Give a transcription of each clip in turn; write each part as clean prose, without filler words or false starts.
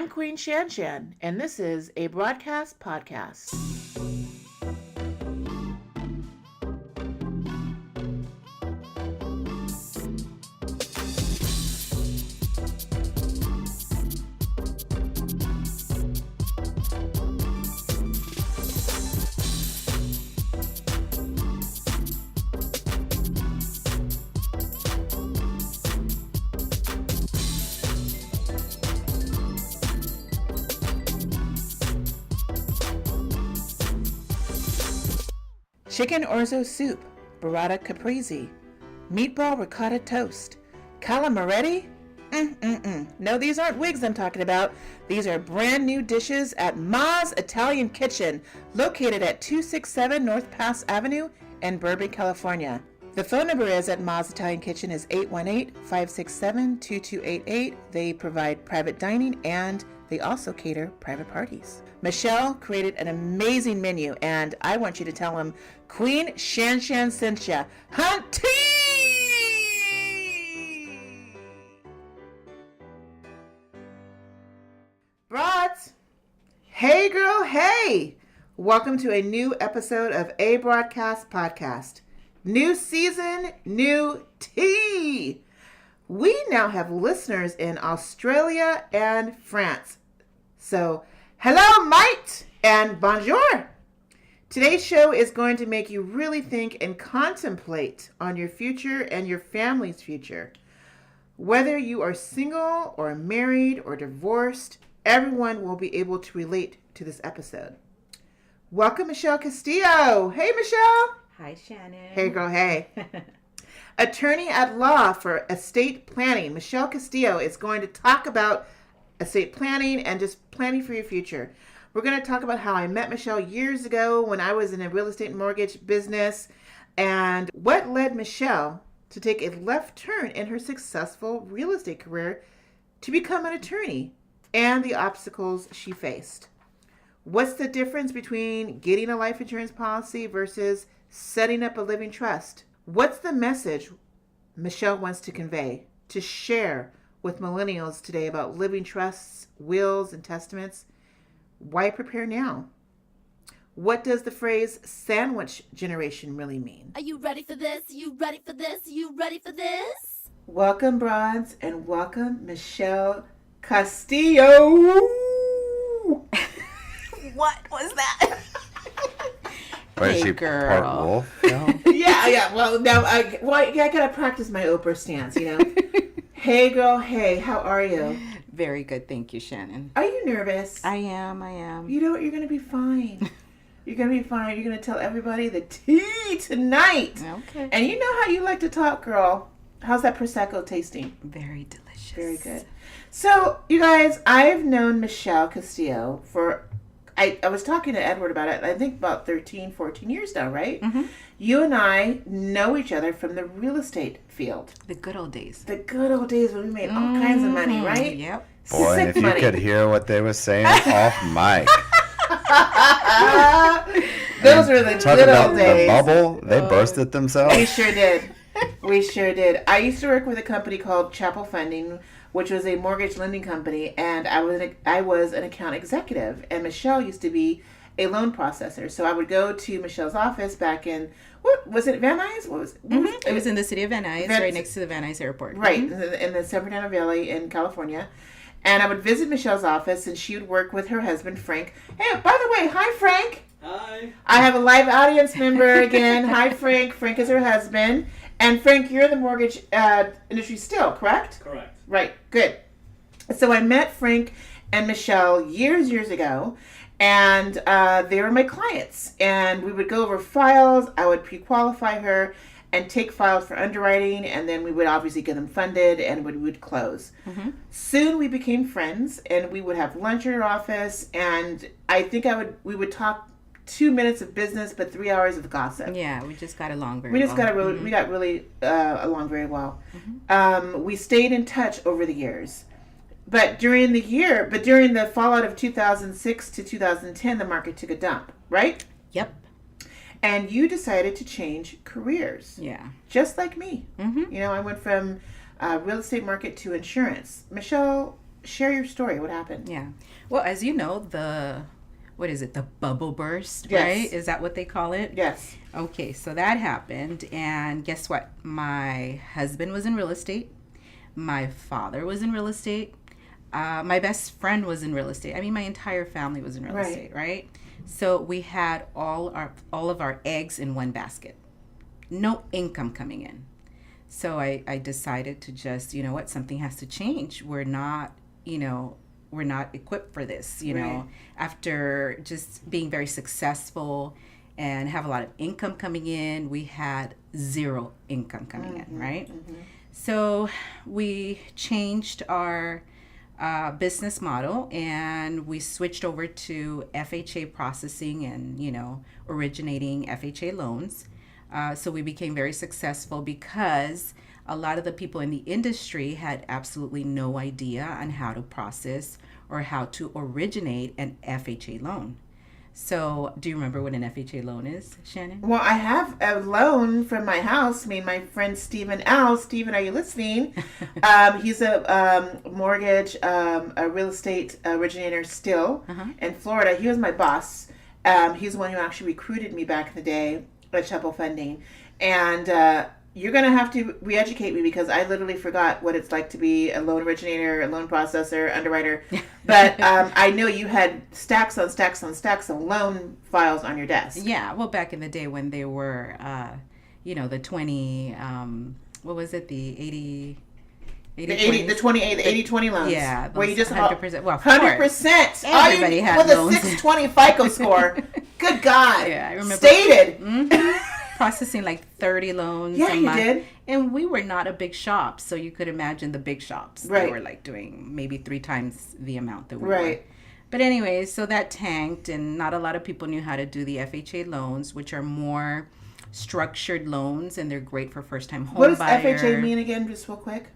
I'm Queen ShanShan, and this is a broadcast podcast. Chicken orzo soup, burrata caprese, meatball ricotta toast, calamari. No, these aren't wigs I'm talking about. These are brand new dishes at Ma's Italian Kitchen, located at 267 North Pass Avenue in Burbank, California. The phone number is at Ma's Italian Kitchen is 818-567-2288. They provide private dining and they also cater private parties. Michelle created an amazing menu, and I want you to tell him Queen ShanShan sent ya. Hunty! Broads! Hey girl, hey! Welcome to a new episode of A Broadcast Podcast. New season, new tea! We now have listeners in Australia and France. So, hello, mate, and bonjour. Today's show is going to make you really think and contemplate on your future and your family's future. Whether you are single or married or divorced, everyone will be able to relate to this episode. Welcome, Michelle Castillo. Hey, Michelle. Hi, Shannon. Hey, girl, hey. Attorney at law for estate planning, Michelle Castillo is going to talk about estate planning and just planning for your future. We're going to talk about how I met Michelle years ago when I was in a real estate mortgage business and what led Michelle to take a left turn in her successful real estate career to become an attorney and the obstacles she faced. What's the difference between getting a life insurance policy versus setting up a living trust? What's the message Michelle wants to convey, to share with millennials today about living trusts, wills, and testaments? Why prepare now? What does the phrase sandwich generation really mean? Are you ready for this? You ready for this? You ready for this? Welcome, broads, and welcome, Michelle Castillo. What was that? Wait, Hey, she girl. part wolf? No? Yeah. Well, now I gotta practice my Oprah stance, you know. Hey, girl. Hey, how are you? Very good, thank you, Shannon. Are you nervous? I am. You know what? You're gonna be fine. You're gonna be fine. You're gonna tell everybody the tea tonight. Okay. And you know how you like to talk, girl. How's that Prosecco tasting? Very delicious. Very good. So, you guys, I've known Michelle Castillo for, I was talking to Edward about it, I think about 13, 14 years now, right? Mm-hmm. You and I know each other from the real estate field. The good old days. The good old days when we made all kinds of money, right? Yep. Boy, Sick and if money. you could hear what they were saying off mic. Those were the Talk good about old days. the bubble. They bursted We themselves. sure did. We sure did. I used to work with a company called Chapel Funding, which was a mortgage lending company, and I was an account executive, and Michelle used to be a loan processor. So I would go to Michelle's office back in, what was it, Van Nuys? What was It was in the city of Van Nuys, right next to the Van Nuys Airport. right in the San Bernardino Valley in California. And I would visit Michelle's office, and she would work with her husband, Frank. Hey, by the way, hi, Frank. Hi. I have a live audience member again. Hi, Frank. Frank is her husband. And Frank, you're in the mortgage industry still, correct? Correct. Right. Good. So I met Frank and Michelle years ago, and they were my clients. And we would go over files. I would pre-qualify her and take files for underwriting, and then we would obviously get them funded, and we would close. Mm-hmm. Soon we became friends, and we would have lunch in her office, and I think we would talk 2 minutes of business, but 3 hours of gossip. Yeah, we just got along very We well. just got really, we got really along very well. We stayed in touch over the years, but during the fallout of 2006 to 2010, the market took a dump, right? Yep. And you decided to change careers, Yeah. just like me. Mm-hmm. You know, I went from real estate market to insurance. Michelle, share your story. What happened? Yeah. Well, as you know, what is it? The bubble burst, Yes. right? Is that what they call it? Yes. Okay, so that happened, and guess what? My husband was in real estate. My father was in real estate. My best friend was in real estate. I mean, my entire family was in real estate, right? So we had all of our eggs in one basket. No income coming in. So I decided to just, you know what, something has to change. We're not equipped for this, you know, after just being very successful and have a lot of income coming in. We had zero income coming in, right? So we changed our business model, and we switched over to FHA processing and, you know, originating FHA loans. So we became very successful because a lot of the people in the industry had absolutely no idea on how to process or how to originate an FHA loan. So do you remember what an FHA loan is, Shannon? Well, I have a loan from my house. I mean, my friend Stephen Al. Stephen, are you listening? He's a mortgage, a real estate originator still in Florida. He was my boss. He's the one who actually recruited me back in the day at Chapel Funding. And you're going to have to re-educate me because I literally forgot what it's like to be a loan originator, a loan processor, underwriter. But I know you had stacks on stacks on stacks of loan files on your desk. Yeah, well, back in the day when they were, you know, the 20, what was it, the 80... The 80-20 loans. Yeah. Where you just 100%. Well, 100%. Everybody had with loans. a 620 FICO score. Good God. Yeah, I remember. Stated. Processing like 30 loans. Yeah, you did. And we were not a big shop, so you could imagine the big shops. Right. They were like doing maybe 3 times the amount that we Right. were. But anyway, so that tanked, and not a lot of people knew how to do the FHA loans, which are more structured loans, and they're great for first-time home What does buyer. FHA mean again, just real quick?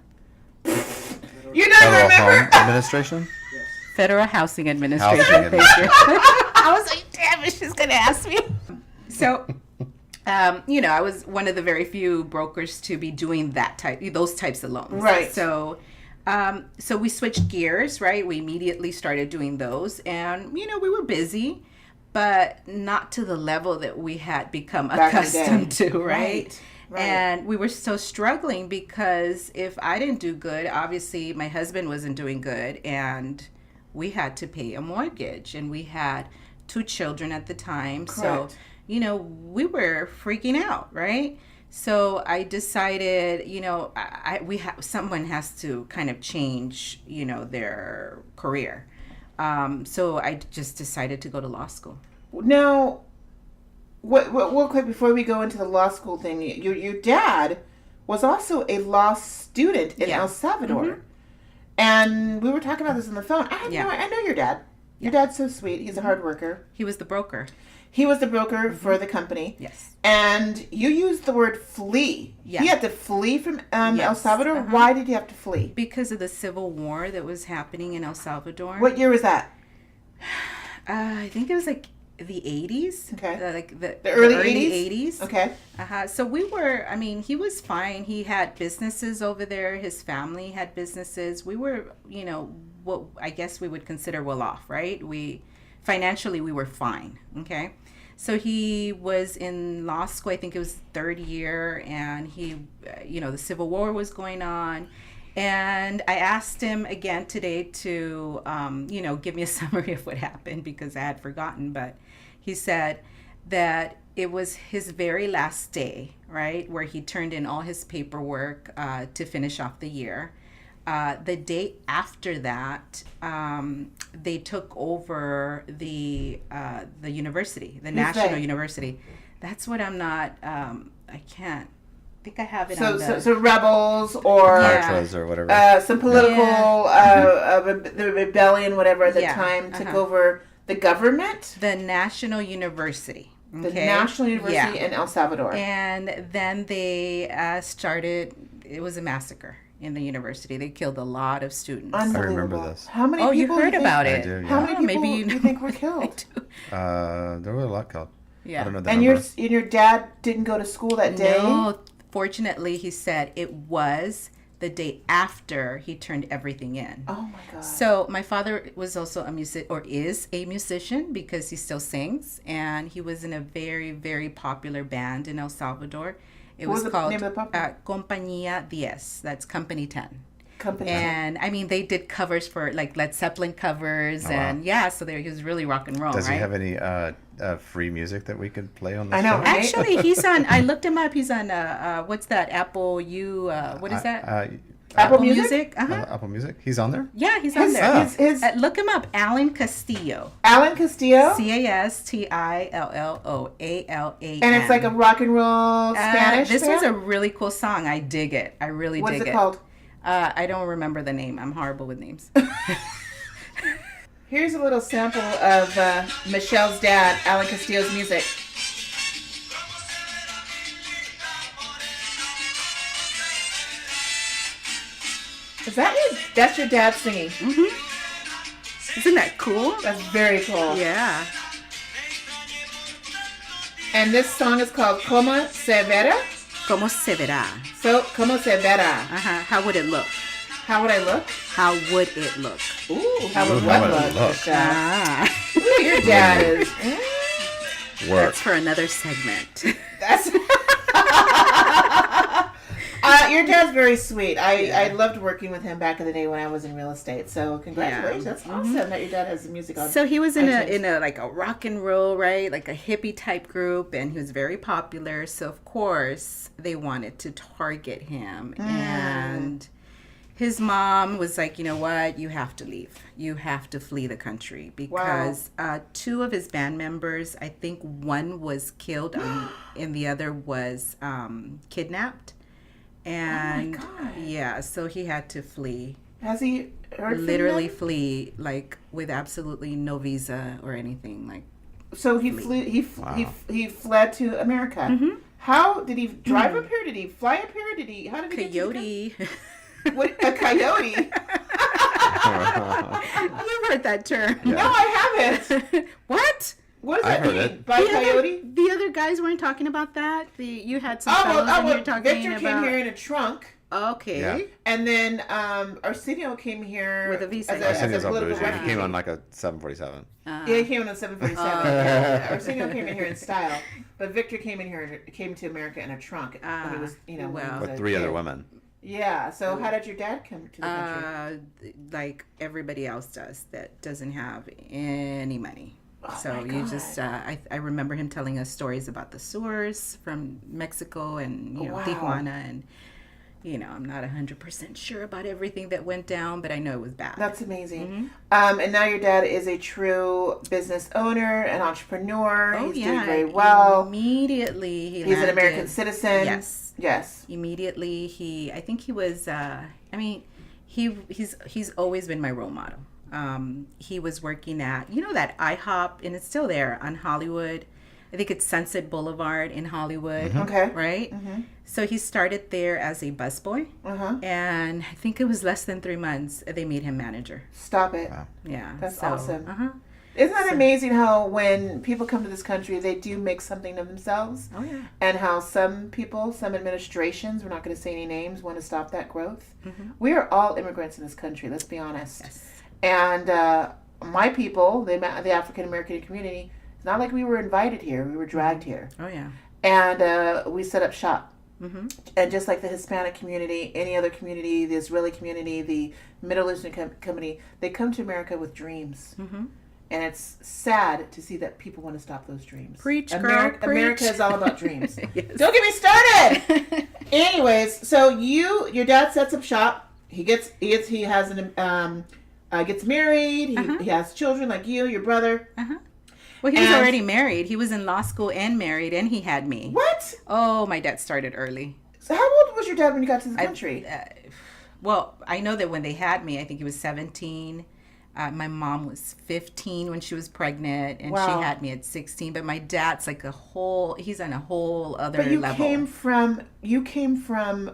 You don't Federal remember? Home Administration? Federal Housing Administration. Housing Thank you. I was like, damn it, she's going to ask me. So, you know, I was one of the very few brokers to be doing those types of loans. Right. So, so we switched gears, right? We immediately started doing those, and, you know, we were busy, but not to the level that we had become Back in the accustomed day. to, right? Right. And we were so struggling because if I didn't do good, obviously my husband wasn't doing good, and we had to pay a mortgage, and we had 2 children at the time. Correct. So, you know, we were freaking out, right? So I decided, you know, someone has to kind of change, you know, their career. So I just decided to go to law school. Now, real quick before we go into the law school thing, your dad was also a law student in El Salvador. And we were talking about this on the phone. I know your dad. Your dad's so sweet. He's a hard worker. He was the broker. He was the broker for the company. Yes. And you used the word flee. Yeah. He had to flee from El Yes. Salvador. Why did he have to flee? Because of the civil war that was happening in El Salvador. What year was that? I think it was like the 80s. Okay. Like the early 80s. Okay. So we were, I mean, he was fine. He had businesses over there. His family had businesses. We were, you know, what I guess we would consider well off, right? Financially, we were fine. Okay. So he was in law school. I think it was 3rd year, and he, you know, the Civil War was going on. And I asked him again today to, you know, give me a summary of what happened because I had forgotten. But he said that it was his very last day, right, where he turned in all his paperwork to finish off the year. The day after that, they took over the university, the National University. That's what I'm not. I can't. I think I have it on the... So rebels or or whatever. some political the rebellion, whatever at the time took over the government. The National University. The National University in El Salvador. And then they started. It was a massacre in the university. They killed a lot of students. I remember this. How many Oh, people you heard about I it? do, yeah. How many people maybe do you think were killed? There were a lot killed. Yeah. I don't know the And number. your dad didn't go to school that day? No, fortunately, he said it was the the day after he turned everything in. Oh my God. So my father was also is a musician because he still sings, and he was in a very, very popular band in El Salvador. It was called name of the Compañía 10. That's Company 10. Company. And I mean, they did covers for like Led Zeppelin covers, and so he was really rock and roll. Does right? he have any free music that we could play on the I know, show? right? Actually, he's on. I looked him up. He's on. What's that? Apple U. What is that? Apple Music? Uh-huh. Apple Music. He's on there. Yeah, he's on there. His Look him up. Alan Castillo. Alan Castillo. Castilloalan. And it's like a rock and roll Spanish. This band? was a really cool song. I dig it. I really What dig is it called? I don't remember the name. I'm horrible with names. Here's a little sample of Michelle's dad, Alan Castillo's music. That's your dad singing? Mm-hmm. Isn't that cool? That's very cool. Yeah. And this song is called Como Se Verá. Como se verá? So, Como Se Verá. Uh-huh. How would it look? How would I look? How would it look? Ooh, how would Ooh, what how would it look? look? Michelle? Ah. Ooh, your dad is. Work. That's for another segment. That's. Your dad's very sweet. I loved working with him back in the day when I was in real estate. So congratulations. Yeah. That's awesome that your dad has music on. So he was in iTunes. a like a rock and roll, right? Like a hippie type group, and he was very popular. So of course they wanted to target him. And his mom was like, you know what? You have to leave. You have to flee the country because two of his band members, I think one was killed and the other was kidnapped. And yeah, so he had to flee. Has he heard Literally from them? flee, like with absolutely no visa or anything. Like, So he flew. He fled to America. Mm-hmm. How did he drive up here? Did he fly up here? How did he coyote. get to what, a coyote? You've heard that term. No, I haven't. What? What does I've that heard mean? it. By coyote? The other guys weren't talking about that. You had some Oh, fellows in here talking Victor about. came here in a trunk. Okay. Yeah. And then Arsenio came here With a visa. as Arsenio's a on political bougie. He refugee. came on like a 747. Yeah, he came on a 747. Yeah. Arsenio came in here in style, but Victor came to America in a trunk when he was, when he was With a 3 other kid. women. Yeah. So how did your dad come to the country? Like everybody else does that doesn't have any money. Oh So my you God. just, I remember him telling us stories about the sewers from Mexico and, Wow. Tijuana. And, I'm not 100% sure about everything that went down, but I know it was bad. That's amazing. Mm-hmm. And now your dad is a true business owner, an entrepreneur. Oh, He's yeah. doing very well. Immediately he He's an American landed. citizen. Yes. Yes. Immediately I think he was, he's always been my role model. He was working at, that IHOP, and it's still there on Hollywood. I think it's Sunset Boulevard in Hollywood. Mm-hmm. Okay. Right? Mm-hmm. So he started there as a busboy. Uh-huh. And I think it was less than 3 months they made him manager. Stop it. Wow. Yeah. That's so, awesome. Uh-huh. Isn't that amazing how when people come to this country, they do make something of themselves? Oh, yeah. And how some people, some administrations, we're not going to say any names, want to stop that growth. Mm-hmm. We are all immigrants in this country, let's be honest. Yes. And my people, the African American community, it's not like we were invited here. We were dragged here. Oh, yeah. And we set up shop. Mm-hmm. And just like the Hispanic community, any other community, the Israeli community, the Middle Eastern community, they come to America with dreams. Mm-hmm. And it's sad to see that people want to stop those dreams. Preach, girl, preach. America is all about dreams. Yes. Don't get me started. Anyways, so your dad sets up shop. He gets married. He has children like you, your brother. Uh-huh. Well, he was already married. He was in law school and married, and he had me. What? Oh, my dad started early. So how old was your dad when you got to the country? Well, I know that when they had me, I think he was 17. My mom was 15 when she was pregnant, and Wow. she had me at 16. But my dad's like he's on a whole other But you level. came from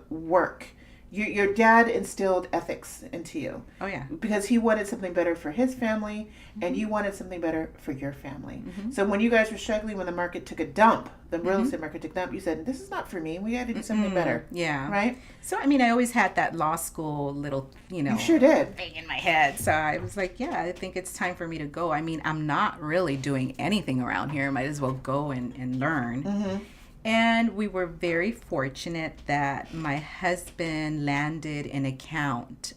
work. your dad instilled ethics into you. Oh, yeah. Because he wanted something better for his family, and you wanted something better for your family. So when you guys were struggling, when the market took a dump, the real estate market took a dump, you said, this is not for me. We had to do something better. Yeah. Right? So, I mean, I always had that law school little, You sure did. thing in my head. So I was like, yeah, I think it's time for me to go. I mean, I'm not really doing anything around here. Might as well go and learn. And we were very fortunate that my husband landed an account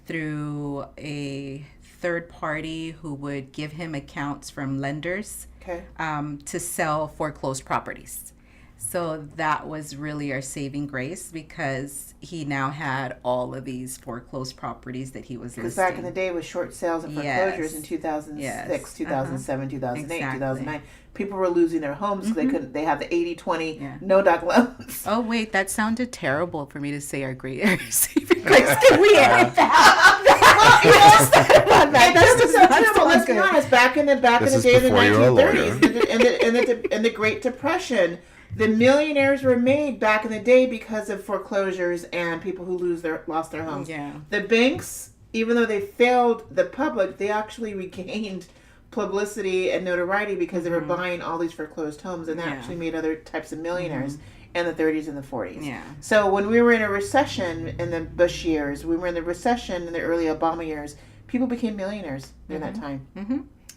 through a third party who would give him accounts from lenders Okay. to sell foreclosed properties. So that was really our saving grace because he now had all of these foreclosed properties that he was Because listing. back in the day with short sales and foreclosures Yes. in 2006, Yes. 2007, 2008, Exactly. 2009, people were losing their homes because they couldn't. They had the 80-20 Yeah. no-doc loans. Oh, wait, that sounded terrible for me to say our great saving grace. Can we edit that? It doesn't sound terrible. Let's be honest. Back in the This is days of the before you were a 1930s and the Great Depression, the millionaires were made back in the day because of foreclosures and people who lost their homes. Yeah. The banks, even though they failed the public, they actually regained publicity and notoriety because they were buying all these foreclosed homes, and that Yeah. actually made other types of millionaires in the 30s and the 40s. Yeah. So when we were in a recession in the Bush years, we were in the recession in the early Obama years, people became millionaires during that time.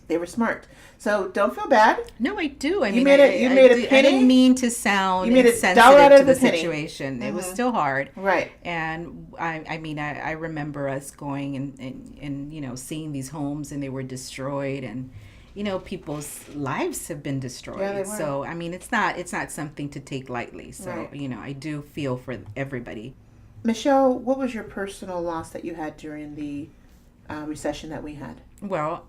They were smart. So don't feel bad. No, I do. I You mean, made a- you made a I penny? didn't mean to sound You made a insensitive dollar out to of the a penny. situation. It was still hard. Right. And I mean, I remember us going and seeing these homes and they were destroyed, and people's lives have been destroyed. Yeah, they were. So I mean, it's not something to take lightly. So Right. I do feel for everybody. Michelle, what was your personal loss that you had during the recession that we had? Well,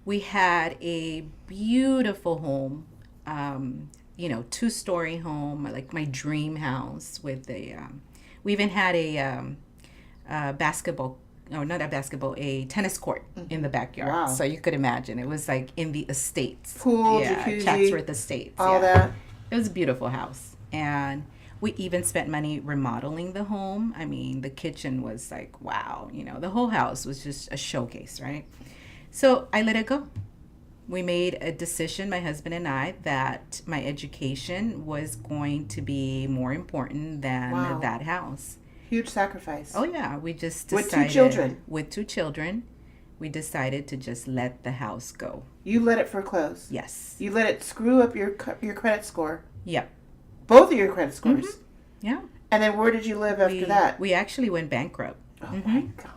we had a beautiful home, 2-story home, like my dream house with we even had a tennis court in the backyard. Wow. So you could imagine, it was like in the estates. Pool, yeah, jacuzzi, Chatsworth Estates. all yeah. that. It was a beautiful house. And we even spent money remodeling the home. I mean, the kitchen was like, wow, the whole house was just a showcase, right? So I let it go. We made a decision, my husband and I, that my education was going to be more important than Wow. that house. Huge sacrifice. Oh, yeah. We just With decided. 2 children. With 2 children. We decided to just let the house go. You let it foreclose. Yes. You let it screw up your credit score. Yep. Both of your credit scores. Yeah. And then where did you live after that? We actually went bankrupt. Oh my God.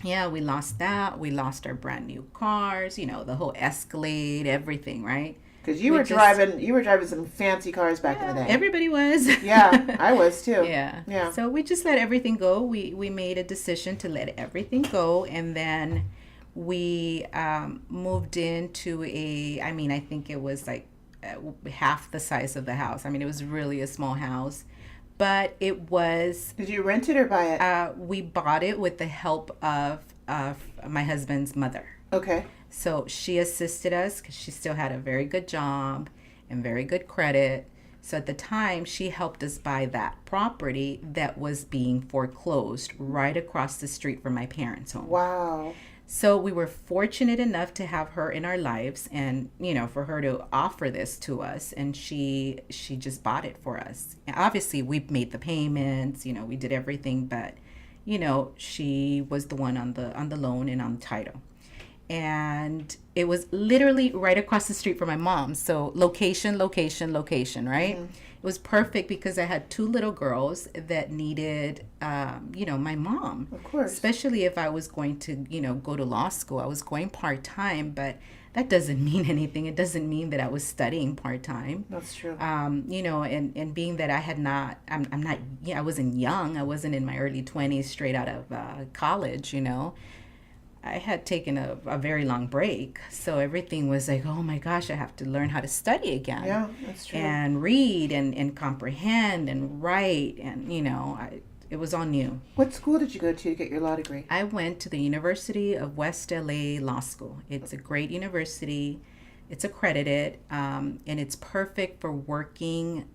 Yeah, we lost that. We lost our brand new cars, the whole Escalade, everything, right? Because you We were driving some fancy cars back in the day. Everybody was. Yeah, I was too. Yeah. Yeah. So we just let everything go. We made a decision to let everything go, and then we moved into I think it was like half the size of the house. I mean, it was really a small house, but it was. Did you rent it or buy it? We bought it with the help of my husband's mother. Okay. So she assisted us because she still had a very good job and very good credit. So at the time, she helped us buy that property that was being foreclosed right across the street from my parents' home. Wow. So we were fortunate enough to have her in our lives and, for her to offer this to us. And she just bought it for us. And obviously, we made the payments, we did everything. But, she was the one on the loan and on the title. And it was literally right across the street from my mom. So location, right? Mm-hmm. It was perfect because I had 2 little girls that needed, my mom. Of course. Especially if I was going to, go to law school. I was going part-time, but that doesn't mean anything. It doesn't mean that I was studying part-time. That's true. And being that I wasn't young. I wasn't in my early 20s straight out of college, I had taken a very long break. So everything was like, oh my gosh, I have to learn how to study again. Yeah, that's true. And read and comprehend and write. And, it was all new. What school did you go to get your law degree? I went to the University of West LA Law School. It's a great university. It's accredited, and it's perfect for working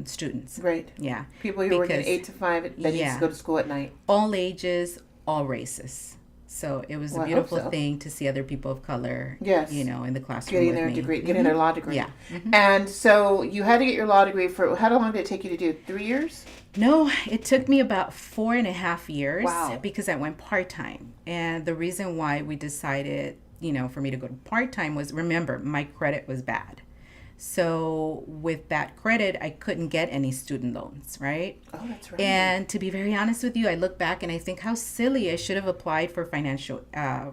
students. Right. Yeah. People who work at Because- 8 to 5 that need Yeah. to go to school at night. All ages, all races. So it was Well, a I hope beautiful so. thing to see other people of color, Yes. you know, in the classroom Getting with their me. degree, getting their law degree. Yeah. And so you had to get your law degree for, how long did it take you to do? 3 years? No, it took me about 4.5 years Wow. because I went part-time. And the reason why we decided, you know, for me to go to part-time was, remember, my credit was bad. So with that credit, I couldn't get any student loans, right? Oh, that's right. And to be very honest with you, I look back and I think how silly I should have applied for financial,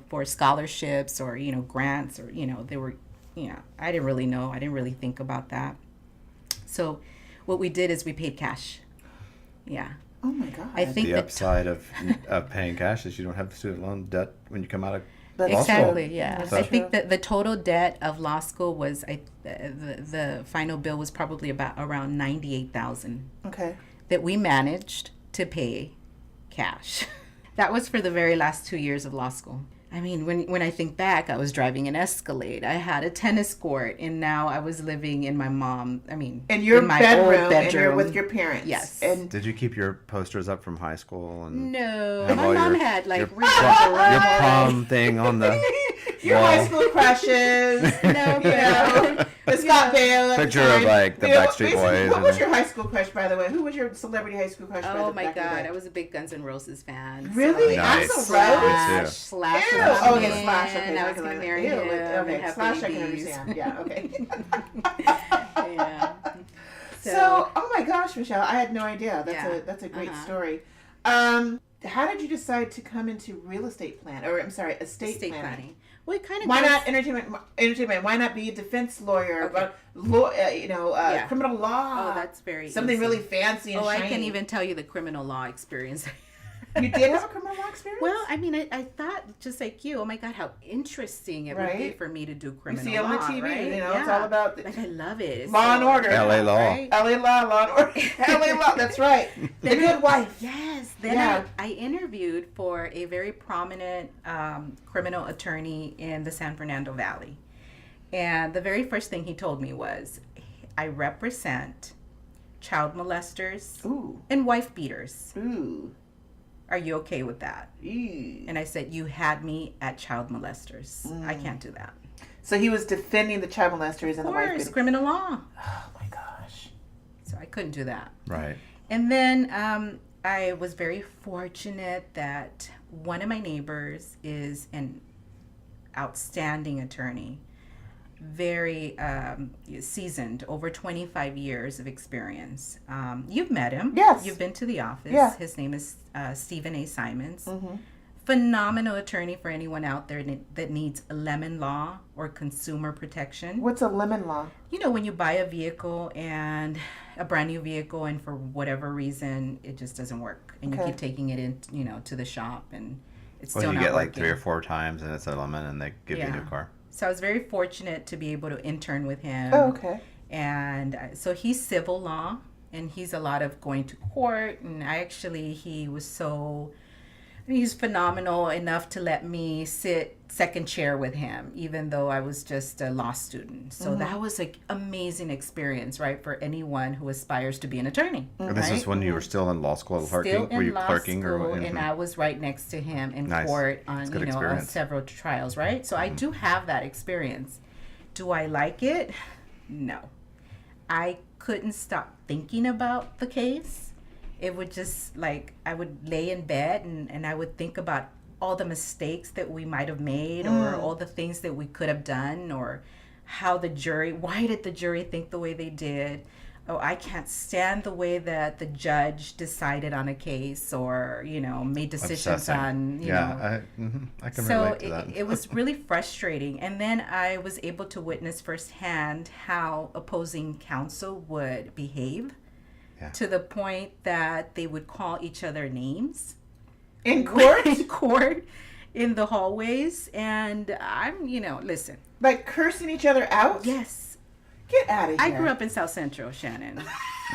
for scholarships or, you know, grants or, you know, they were, you know, I didn't really know. I didn't really think about that. So what we did is we paid cash. Yeah. Oh my God. I think The that upside of paying cash is you don't have student loan debt when you come out of That's law school. exactly, yeah. That's I true. think that the total debt of law school was, the final bill was probably about around $98,000 Okay. that we managed to pay cash. That was for the very last 2 years of law school. I mean, when I think back, I was driving an Escalade. I had a tennis court, and now I was living in my In your in my bedroom, old and you're with your parents. Yes. And Did you keep your posters up from high school and No, have my all mom your- had like your, real your prom thing on the your wall? high school crushes. No, You know, the Scott Bale at the Picture of, time. like, the You know, Backstreet basically, Boys What or was the- your high school crush, by the way? Who was your celebrity high school crush? Oh my back in the God, day? I was a big Guns N' Roses fan. Really? Nice. Axl Slash, Rose? Slash. Ew. was Oh, my yeah, man. Slash. Okay, I was gonna marry him. Okay, and have Slash I can babies. understand. Yeah, okay. Yeah. So, oh my gosh, Michelle, I had no idea. That's a great Uh-huh. story. How did you decide to come into real estate plan, or I'm sorry, estate planning? Well, it kind of Why not entertainment? Why not be a defense lawyer, Okay. about law, Yeah. criminal law? Oh, that's very something easy. really fancy and Oh, I shiny. can't even tell you the criminal law experience. You did have a criminal law experience? Well, I mean, I thought just like you. Oh my God, how interesting it would be Right. for me to do you criminal see it on the law, TV. right? You know, yeah. it's all about Like I love it. It's Law and order. LA law. right? LA law and order. LA law. That's right. The Good Wife. Yes. Then Yeah. I interviewed for a very prominent criminal attorney in the San Fernando Valley. And the very first thing he told me was, I represent child molesters Ooh. and wife beaters. Ooh. Are you okay with that? Ew. And I said, you had me at child molesters. I can't do that. So he was defending the child molesters and Of the wife course, beating. criminal law. Oh my gosh. So I couldn't do that. Right. And then I was very fortunate that one of my neighbors is an outstanding attorney, very seasoned, over 25 years of experience. You've met him. Yes. You've been to the office. Yeah. His name is Stephen A. Simons. Mm-hmm. Phenomenal attorney for anyone out there that needs lemon law or consumer protection. What's a lemon law? You know, when you buy a vehicle and a brand new vehicle and for whatever reason it just doesn't work and you Okay. keep taking it in, you know, to the shop and it's Well, still you not get like working. 3 or 4 times and it's a lemon and they give you a Yeah. new car. So I was very fortunate to be able to intern with him. Oh, okay. And so he's civil law and he's a lot of going to court and he's phenomenal enough to let me sit second chair with him, even though I was just a law student. So that was an amazing experience, right, for anyone who aspires to be an attorney. And this is when you were still in law school clerking? Still in Were you law clerking school, or and I was right next to him in Nice. court on That's good on experience. several trials, right? So I do have that experience. Do I like it? No. I couldn't stop thinking about the case. It would just like I would lay in bed and I would think about all the mistakes that we might have made or all the things that we could have done or why did the jury think the way they did? Oh, I can't stand the way that the judge decided on a case or, you know, made decisions obsessing? on, you know. I can So relate to that. it was really frustrating. And then I was able to witness firsthand how opposing counsel would behave Yeah. to the point that they would call each other names In court? in court, in the hallways. And I'm, listen. Like cursing each other out? Yes. Get out of here. I grew up in South Central, Shannon.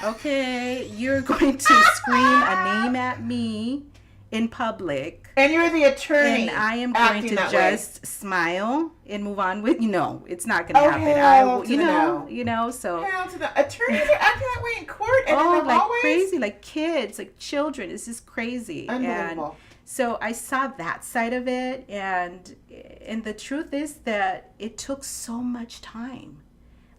Okay, you're going to scream a name at me in public And you're the attorney. And I am going acting to that just smile and move on with, it's not going to happen. hell to the no. So. Hell to the attorneys are acting that way in court and in the like hallways. crazy, like kids, like children. It's just crazy. Unbelievable. And so I saw that side of it, and the truth is that it took so much time.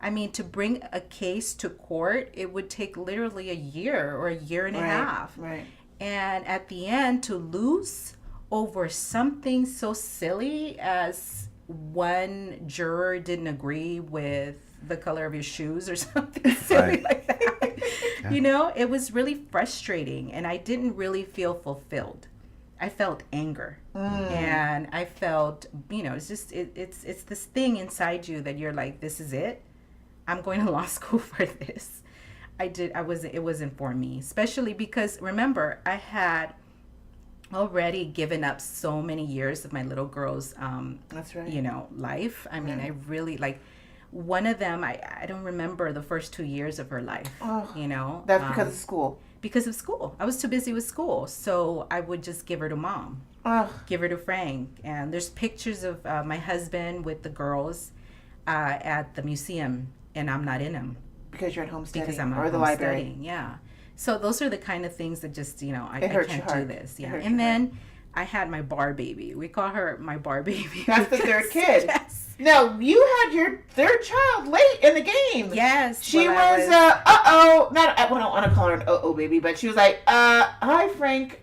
I mean, to bring a case to court, it would take literally a year or a year and a half. Right. And at the end, to lose over something so silly as one juror didn't agree with the color of your shoes or something silly like that. Yeah. It was really frustrating, and I didn't really feel fulfilled. I felt anger, and I felt, it's just it's this thing inside you that you're like, this is it. I'm going to law school for this. It wasn't for me, especially because remember, I had already given up so many years of my little girl's that's right. life. I mean, I really one of them, I don't remember the first 2 years of her life. That's because of school. Because of school. I was too busy with school. So I would just give her to mom. Give her to Frank. And there's pictures of my husband with the girls at the museum, and I'm not in them. Because you're at home studying. Because I'm or at the home library. studying, yeah. So those are the kind of things that just, I can't do this. Yeah. And And then I had my bar baby. We call her my bar baby. That's the third kid. Yes. No, you had your third child late in the game. Yes. She was not, I don't want to call her an baby, but she was like, hi, Frank,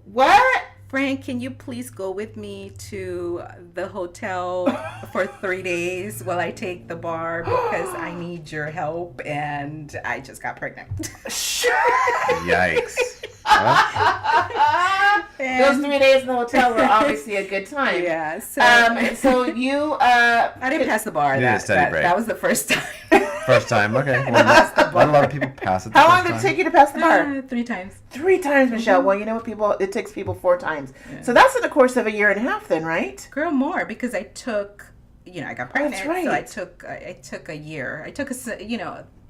what? Frank, can you please go with me to the hotel for 3 days while I take the bar because I need your help and I just got pregnant. Yikes. Those 3 days in the hotel were obviously a good time. Yeah. So you... I didn't pass the bar. You did a study break. That was the first time. First time, okay. Well, not a lot of people pass it. How long did it take you to pass the bar? 3 times. 3 times, Michelle. Well, you know what, it takes people 4 times. Yeah. So that's in the course of a year and a half then, right? Girl, more, because I took, I got pregnant. That's right. So I took a year. I took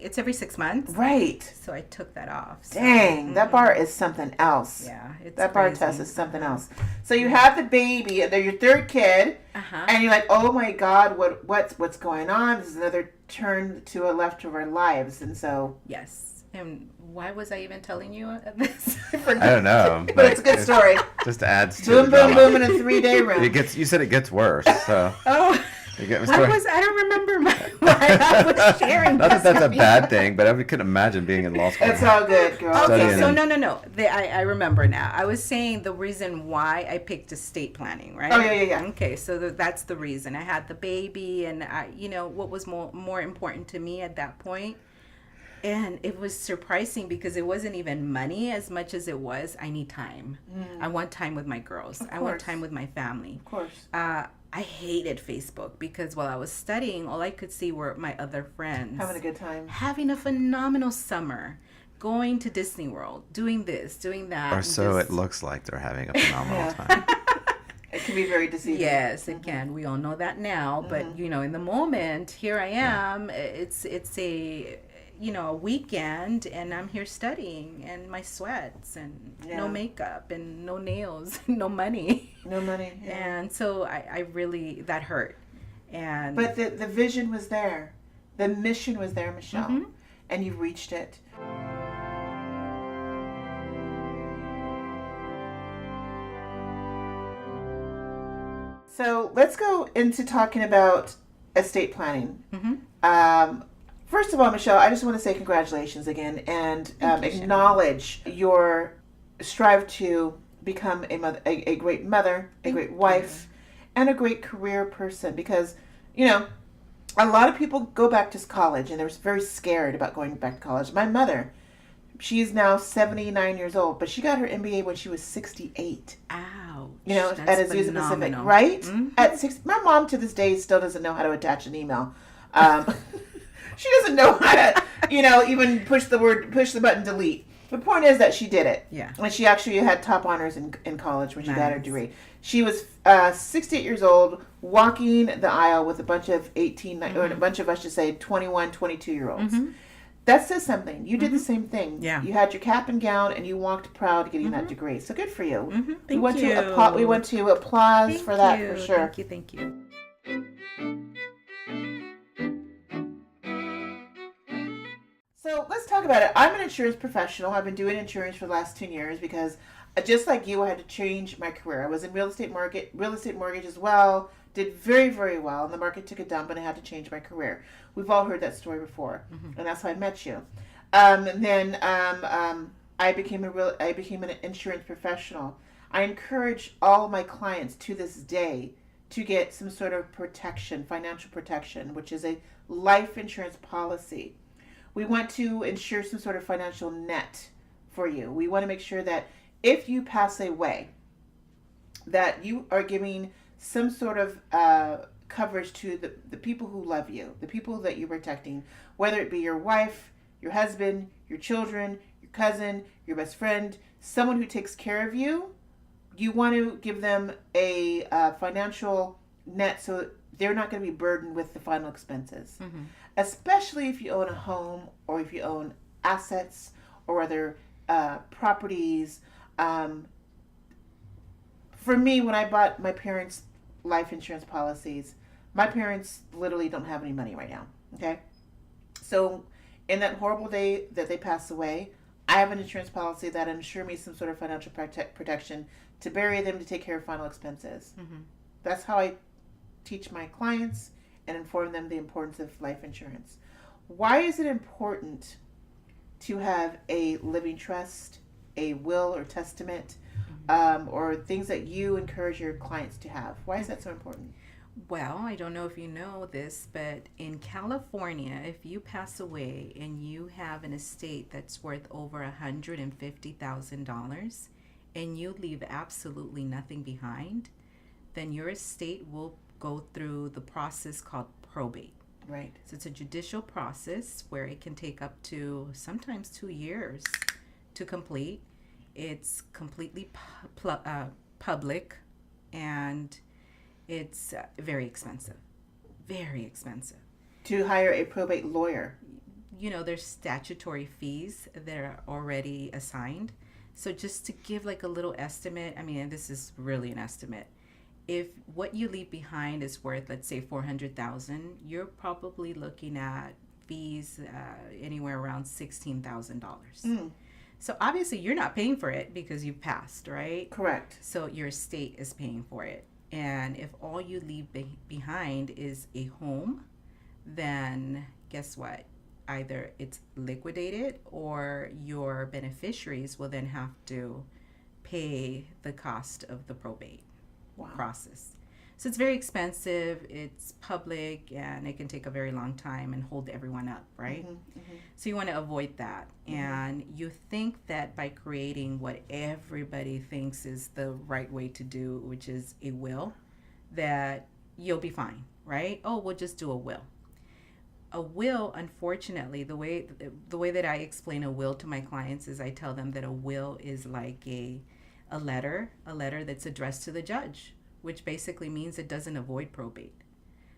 it's every 6 months. Right. So I took that off. So. Dang, that bar is something else. Yeah, it's that crazy. Bar test is something else. So you have the baby, they're your third kid, and you're like, oh my God, what's going on? This is another turn to a left of our lives, and so yes. And why was I even telling you this? I don't know, but it's a good story. Just adds to boom, the boom, boom in a 3-day room. You said it gets worse, so. I don't remember why I was sharing. Not that that's a bad thing, but I couldn't imagine being in law school. It's all good, girl. Okay, so no. I remember now. I was saying the reason why I picked estate planning, right? Oh, yeah. Okay, so that's the reason. I had the baby, and what was more important to me at that point. And it was surprising because it wasn't even money as much as it was, I need time. I want time with my girls. I want time with my family. Of course. I hated Facebook because while I was studying, all I could see were my other friends. Having a good time. Having a phenomenal summer. Going to Disney World. Doing this, doing that. Or so it looks like they're having a phenomenal time. It can be very deceiving. Yes, it can. We all know that now. But, in the moment, here I am. It's a... a weekend, and I'm here studying, and my sweats, and no makeup, and no nails, no money. No money. Yeah. And so I really, that hurt. But the vision was there. The mission was there, Michelle. And you reached it. So let's go into talking about estate planning. First of all, Michelle, I just want to say congratulations again and acknowledge your strive to become a great mother, a great wife, and a great career person. Because, a lot of people go back to college and they're very scared about going back to college. My mother, she's now 79 years old, but she got her MBA when she was 68. Ouch. At Azusa Pacific, right? At 6, my mom to this day still doesn't know how to attach an email. She doesn't know how to, even push the button delete. The point is that she did it. Yeah. And she actually had top honors in college when she got her degree. She was 68 years old, walking the aisle with a bunch of 18, or a bunch of, I should say, 21, 22-year-olds. That says something. You did the same thing. Yeah. You had your cap and gown, and you walked proud getting that degree. So good for you. Thank we went you. we went to applause for that for sure. Thank you. So let's talk about it. I'm an insurance professional. I've been doing insurance for the last 10 years because just like you, I had to change my career. I was in real estate mortgage as well. Did very, very well, and the market took a dump, and I had to change my career. We've all heard that story before, and that's how I met you. And then I became an insurance professional. I encourage all of my clients to this day to get some sort of protection, financial protection, which is a life insurance policy. We want to ensure some sort of financial net for you. We want to make sure that if you pass away, that you are giving some sort of coverage to the people who love you, the people that you're protecting, whether it be your wife, your husband, your children, your cousin, your best friend, someone who takes care of you. You want to give them a financial net so they're not going to be burdened with the final expenses, especially if you own a home or if you own assets or other properties. For me, when I bought my parents' life insurance policies, my parents literally don't have any money right now. Okay, so in that horrible day that they passed away, I have an insurance policy that ensure me some sort of financial protection to bury them, to take care of final expenses. That's how I teach my clients and inform them the importance of life insurance. Why is it important to have a living trust, a will or testament, or things that you encourage your clients to have? Why is that so important? Well, I don't know if you know this, but in California, if you pass away and you have an estate that's worth over $150,000 and you leave absolutely nothing behind, then your estate will go through the process called probate. Right. So it's a judicial process where it can take up to sometimes 2 years to complete. It's completely public, and it's very expensive. Very expensive. To hire a probate lawyer. You know, there's statutory fees that are already assigned. So just to give like a little estimate, I mean, and this is really an estimate. If what you leave behind is worth, let's say, $400,000, you're probably looking at fees anywhere around $16,000. So obviously you're not paying for it because you've passed, right? Correct. So your estate is paying for it. And if all you leave behind is a home, then guess what? Either it's liquidated or your beneficiaries will then have to pay the cost of the probate process. So it's very expensive, it's public, and it can take a very long time and hold everyone up, right? So you want to avoid that. And you think that by creating what everybody thinks is the right way to do, which is a will, that you'll be fine, right? Oh, we'll just do a will. A will, unfortunately, the way that I explain a will to my clients is I tell them that a will is like a letter that's addressed to the judge, which basically means it doesn't avoid probate.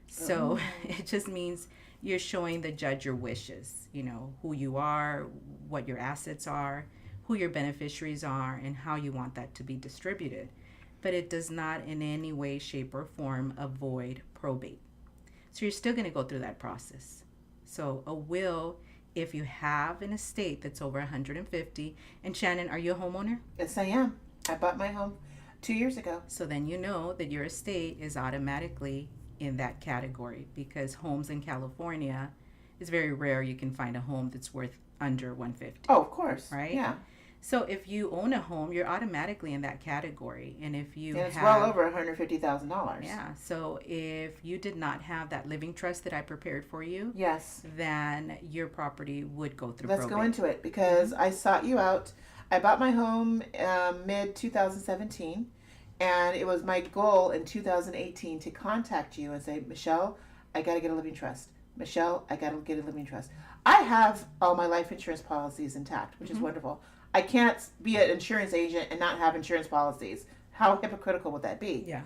So it just means you're showing the judge your wishes, you know, who you are, what your assets are, who your beneficiaries are, and how you want that to be distributed. But it does not in any way, shape, or form avoid probate. So you're still going to go through that process. So a will, if you have an estate that's over 150, and Shannon, are you a homeowner? Yes, I am. I bought my home 2 years ago. So then you know that your estate is automatically in that category, because homes in California, it's very rare you can find a home that's worth under 150. Oh, of course. Right? Yeah. So if you own a home, you're automatically in that category. And if you it's well over $150,000. Yeah. So if you did not have that living trust that I prepared for you, yes, then your property would go through Let's probate. go into it, because I sought you out. I bought my home mid-2017, and it was my goal in 2018 to contact you and say, Michelle, I got to get a living trust. Michelle, I got to get a living trust. I have all my life insurance policies intact, which is wonderful. I can't be an insurance agent and not have insurance policies. How hypocritical would that be? Yeah.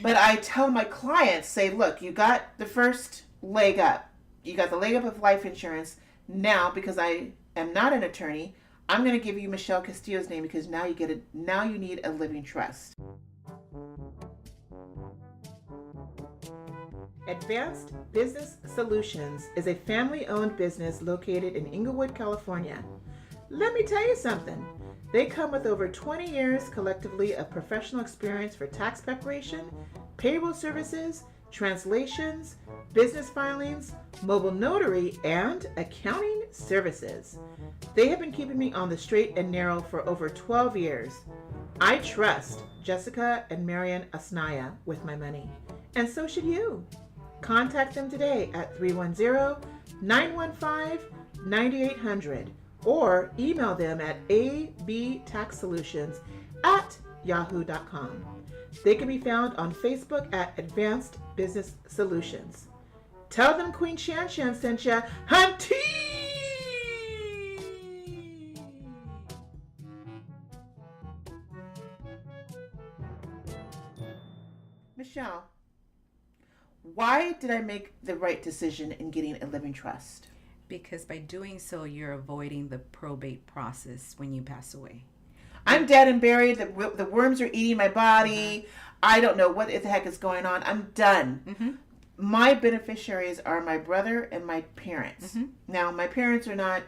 But I tell my clients, say, look, you got the first leg up. You got the leg up of life insurance. Now, because I am not an attorney, I'm going to give you Michelle Castillo's name because now you need a living trust. Advanced Business Solutions is a family-owned business located in Inglewood, California. Let me tell you something. They come with over 20 years collectively of professional experience for tax preparation, payroll services, translations, business filings, mobile notary, and accounting services. They have been keeping me on the straight and narrow for over 12 years. I trust Jessica and Marian Asnaya with my money, and so should you. Contact them today at 310-915-9800 or email them at abtaxsolutions@yahoo.com. They can be found on Facebook at Advanced Business Solutions. Tell them Queen ShanShan sent ya, hunty! Michelle, why did I make the right decision in getting a living trust? Because by doing so, you're avoiding the probate process when you pass away. I'm dead and buried. The worms are eating my body. I don't know what the heck is going on. I'm done. My beneficiaries are my brother and my parents. Now, my parents are not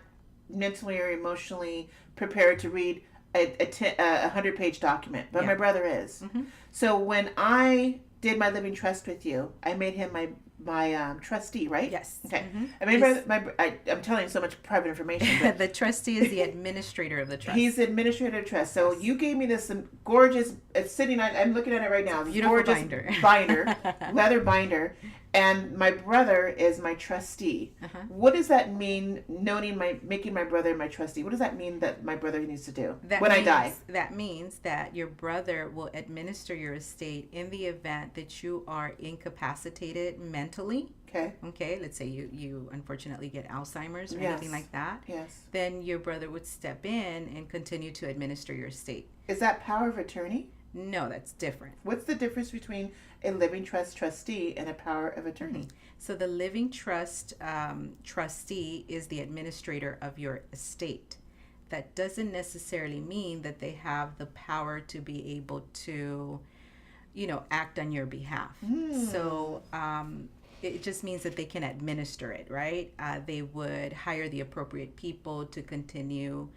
mentally or emotionally prepared to read a 100-page document, but my brother is. So when I did my living trust with you, I made him my trustee, right? Yes. Okay. I mean, I'm telling you so much private information. But the trustee is the administrator of the trust. He's the administrator of the trust. So you gave me this gorgeous. It's sitting. I'm looking at it right now. Beautiful gorgeous binder, leather binder, and my brother is my trustee. What does that mean? Making my brother my trustee. What does that mean that my brother needs to do I die? That means that your brother will administer your estate in the event that you are incapacitated mentally. Okay. Let's say you unfortunately get Alzheimer's or anything like that. Yes. Then your brother would step in and continue to administer your estate. Is that power of attorney? No, that's different. What's the difference between a living trust trustee and a power of attorney? So the living trust trustee is the administrator of your estate. That doesn't necessarily mean that they have the power to be able to, act on your behalf. So it just means that they can administer it, right? They would hire the appropriate people to continue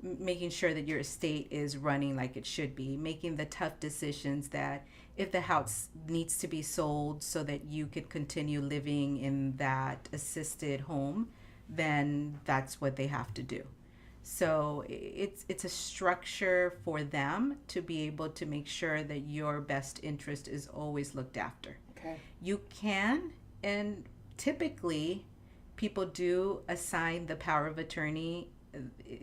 making sure that your estate is running like it should be, making the tough decisions that if the house needs to be sold so that you could continue living in that assisted home, then that's what they have to do. So it's a structure for them to be able to make sure that your best interest is always looked after. Okay. You can, and typically people do assign the power of attorney.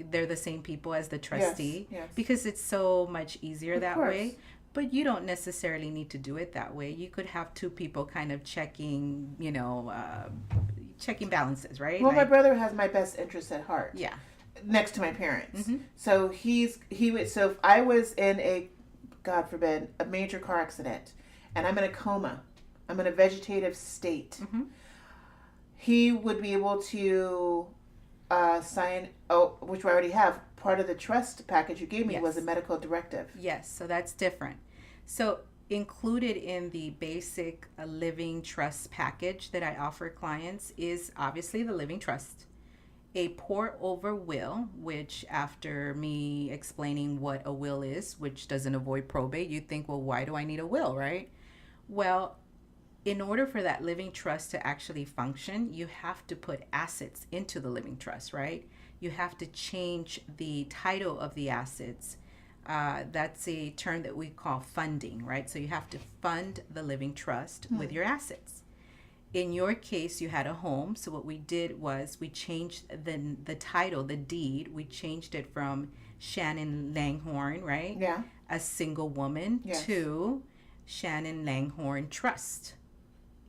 They're the same people as the trustee. Yes. Because it's so much easier that course. way. But you don't necessarily need to do it that way. You could have two people kind of checking checking balances, right? Well, my brother has my best interest at heart. Yeah. Next to my parents. So so if I was in a, God forbid, a major car accident and I'm in a coma, I'm in a vegetative state, he would be able to sign, which I already have, part of the trust package you gave me was a medical directive. Yes, so that's different. So included in the basic living trust package that I offer clients is obviously the living trust, a pour over will, which after me explaining what a will is, which doesn't avoid probate, you think, well, why do I need a will, right? Well, in order for that living trust to actually function, you have to put assets into the living trust, right? You have to change the title of the assets. That's a term that we call funding, right? So you have to fund the living trust with your assets. In your case, you had a home. So what we did was we changed the title, the deed. We changed it from Shannon Langhorne, right? Yeah. A single woman to Shannon Langhorne Trust.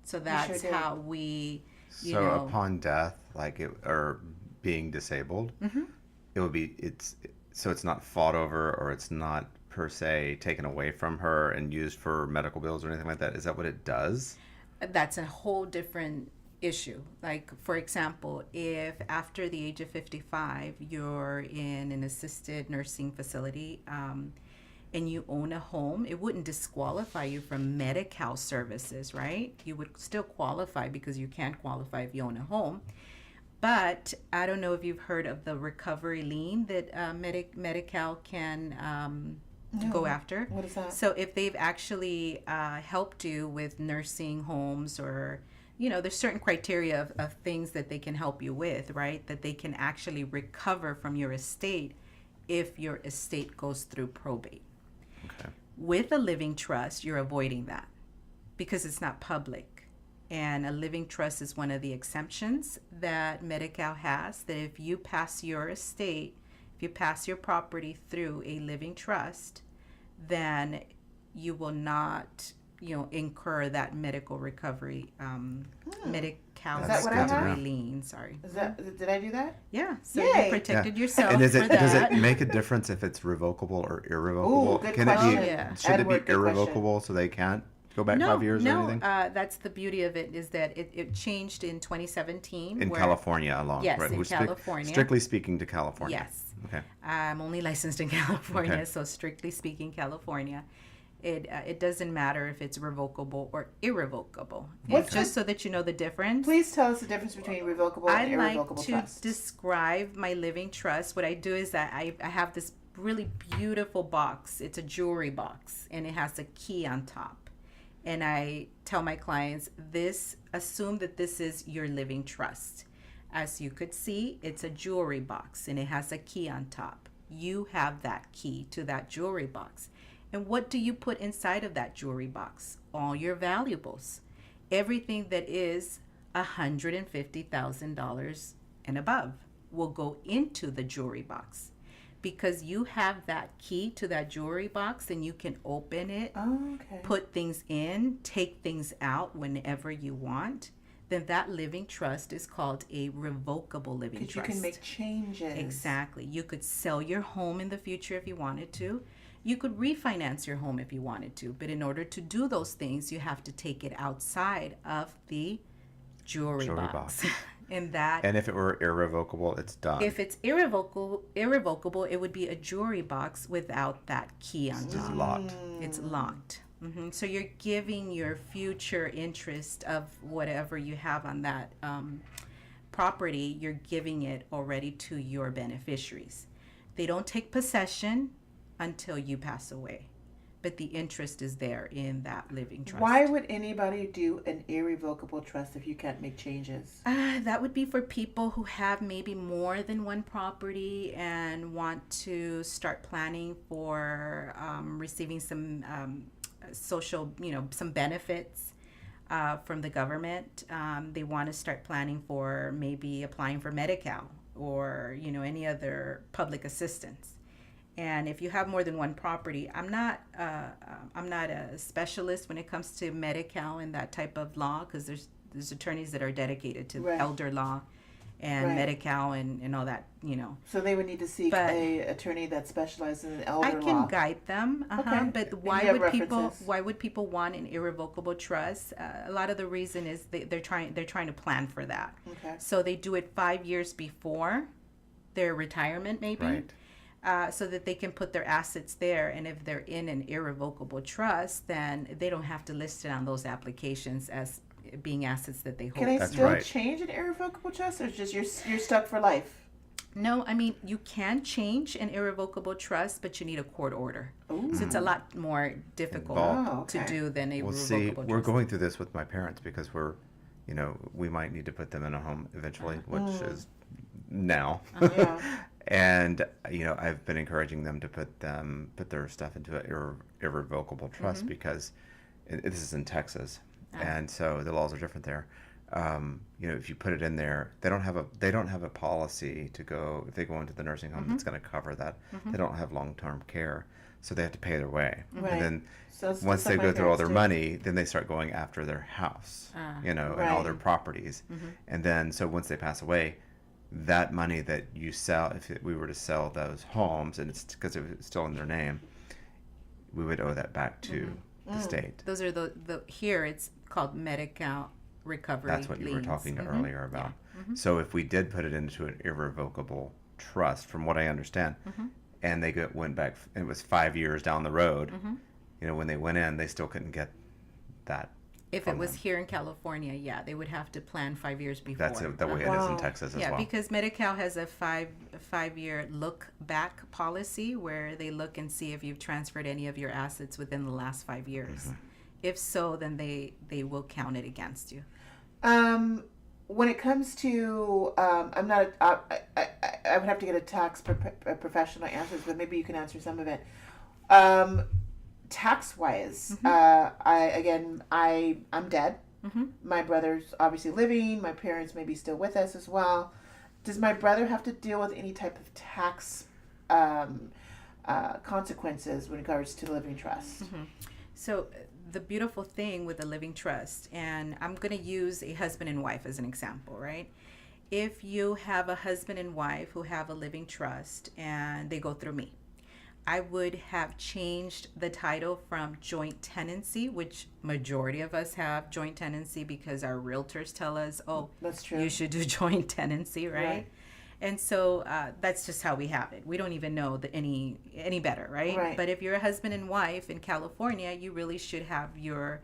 So that's how we, upon death, or being disabled, it would be, it's not fought over, or it's not per se taken away from her and used for medical bills or anything like that. Is that what it does? That's a whole different issue. Like, for example, if after the age of 55 you're in an assisted nursing facility, and you own a home, it wouldn't disqualify you from Medi-Cal services, right? You would still qualify because you can't qualify if you own a home. But I don't know if you've heard of the recovery lien that Medi-Cal can go after. What is that? So if they've actually helped you with nursing homes, or, you know, there's certain criteria of things that they can help you with, right? That they can actually recover from your estate if your estate goes through probate. Okay. With a living trust, you're avoiding that because it's not public. And a living trust is one of the exemptions that Medi-Cal has, that if you pass your estate, if you pass your property through a living trust, then you will not, you know, incur that medical recovery, Medi-Cal Is that what I recovery have? lien. Sorry. Is that? Did I do that? Yeah. So Yay. you protected Yeah. yourself And for that. does it make a difference if it's revocable or irrevocable? Ooh, good Can it question. be? Yeah. Should it Edward, be good irrevocable so they can't go back 5 years or anything? That's the beauty of it, is that it changed in 2017. In California alone, Yes, right? in We're California. Strictly speaking to California. Yes. Okay. I'm only licensed in California, Okay. so strictly speaking, California. It doesn't matter if it's revocable or irrevocable. What's Just so that you know the difference. Please tell us the difference between revocable and I like irrevocable to trust. describe my living trust. What I do is that I have this really beautiful box. It's a jewelry box, and it has a key on top. And I tell my clients, assume that this is your living trust. As you could see, it's a jewelry box, and it has a key on top. You have that key to that jewelry box. And what do you put inside of that jewelry box? All your valuables. Everything that is $150,000 and above will go into the jewelry box. Because you have that key to that jewelry box, and you can open it, Okay. put things in, take things out whenever you want, then that living trust is called a revocable living Because you trust. can make changes. Exactly. You could sell your home in the future if you wanted to. You could refinance your home if you wanted to. But in order to do those things, you have to take it outside of the jewelry box. And if it were irrevocable, it's done. If it's irrevocable, it would be a jewelry box without that key on It's top. locked. It's locked. So you're giving your future interest of whatever you have on that property, you're giving it already to your beneficiaries. They don't take possession until you pass away, but the interest is there in that living trust. Why would anybody do an irrevocable trust if you can't make changes? That would be for people who have maybe more than one property and want to start planning for receiving some social, some benefits from the government. They want to start planning for maybe applying for Medi-Cal or, any other public assistance. And if you have more than one property, I'm not a specialist when it comes to Medi-Cal and that type of law, because there's attorneys that are dedicated to Right. elder law and Right. Medi-Cal and all that, So they would need to seek But a attorney that specializes in elder I can law. guide them. Okay. But And you have references. why would people want an irrevocable trust? A lot of the reason is they're trying to plan for that. Okay. So they do it 5 years before their retirement, maybe. Right. So that they can put their assets there. And if they're in an irrevocable trust, then they don't have to list it on those applications as being assets that they hold. Can I That's still right. change an irrevocable trust, or it's just you're stuck for life? No, I mean, you can change an irrevocable trust, but you need a court order. Ooh. So it's a lot more difficult Involved. Oh, okay. to do than a Well, revocable see, trust. we're going through this with my parents because we might need to put them in a home eventually, which is now. Yeah. And I've been encouraging them to put their stuff into an irrevocable trust because this is in Texas, and so the laws are different there. If you put it in there, they don't have a policy to go if they go into the nursing home that's going to cover that. They don't have long-term care, so they have to pay their way. Right. And then So it's once just they like go my through all parents their do. money, then they start going after their house, and all Right. their properties. And then so once they pass away, that money that you sell, we were to sell those homes, and it's because it was still in their name, we would owe that back to the state. Those are the here it's called Medi-Cal recovery That's what you were liens. talking earlier about. Yeah. So if we did put it into an irrevocable trust, from what I understand, and they went back, and it was 5 years down the road, when they went in, they still couldn't get that. If it was here in California, yeah, they would have to plan 5 years before. That's the way it is in Texas as well. Yeah, because Medi-Cal has a five-year look-back policy where they look and see if you've transferred any of your assets within the last 5 years. If so, then they will count it against you. When it comes to, I'm not, I would have to get a tax professional answers, but maybe you can answer some of it. Tax-wise, I'm dead. My brother's obviously living. My parents may be still with us as well. Does my brother have to deal with any type of tax consequences when it regards to the living trust? So the beautiful thing with a living trust, and I'm going to use a husband and wife as an example, right? If you have a husband and wife who have a living trust and they go through me, I would have changed the title from joint tenancy, which majority of us have joint tenancy because our realtors tell us, oh, that's true, you should do joint tenancy, right? And so that's just how we have it. We don't even know any better, right? But if you're a husband and wife in California, you really should have your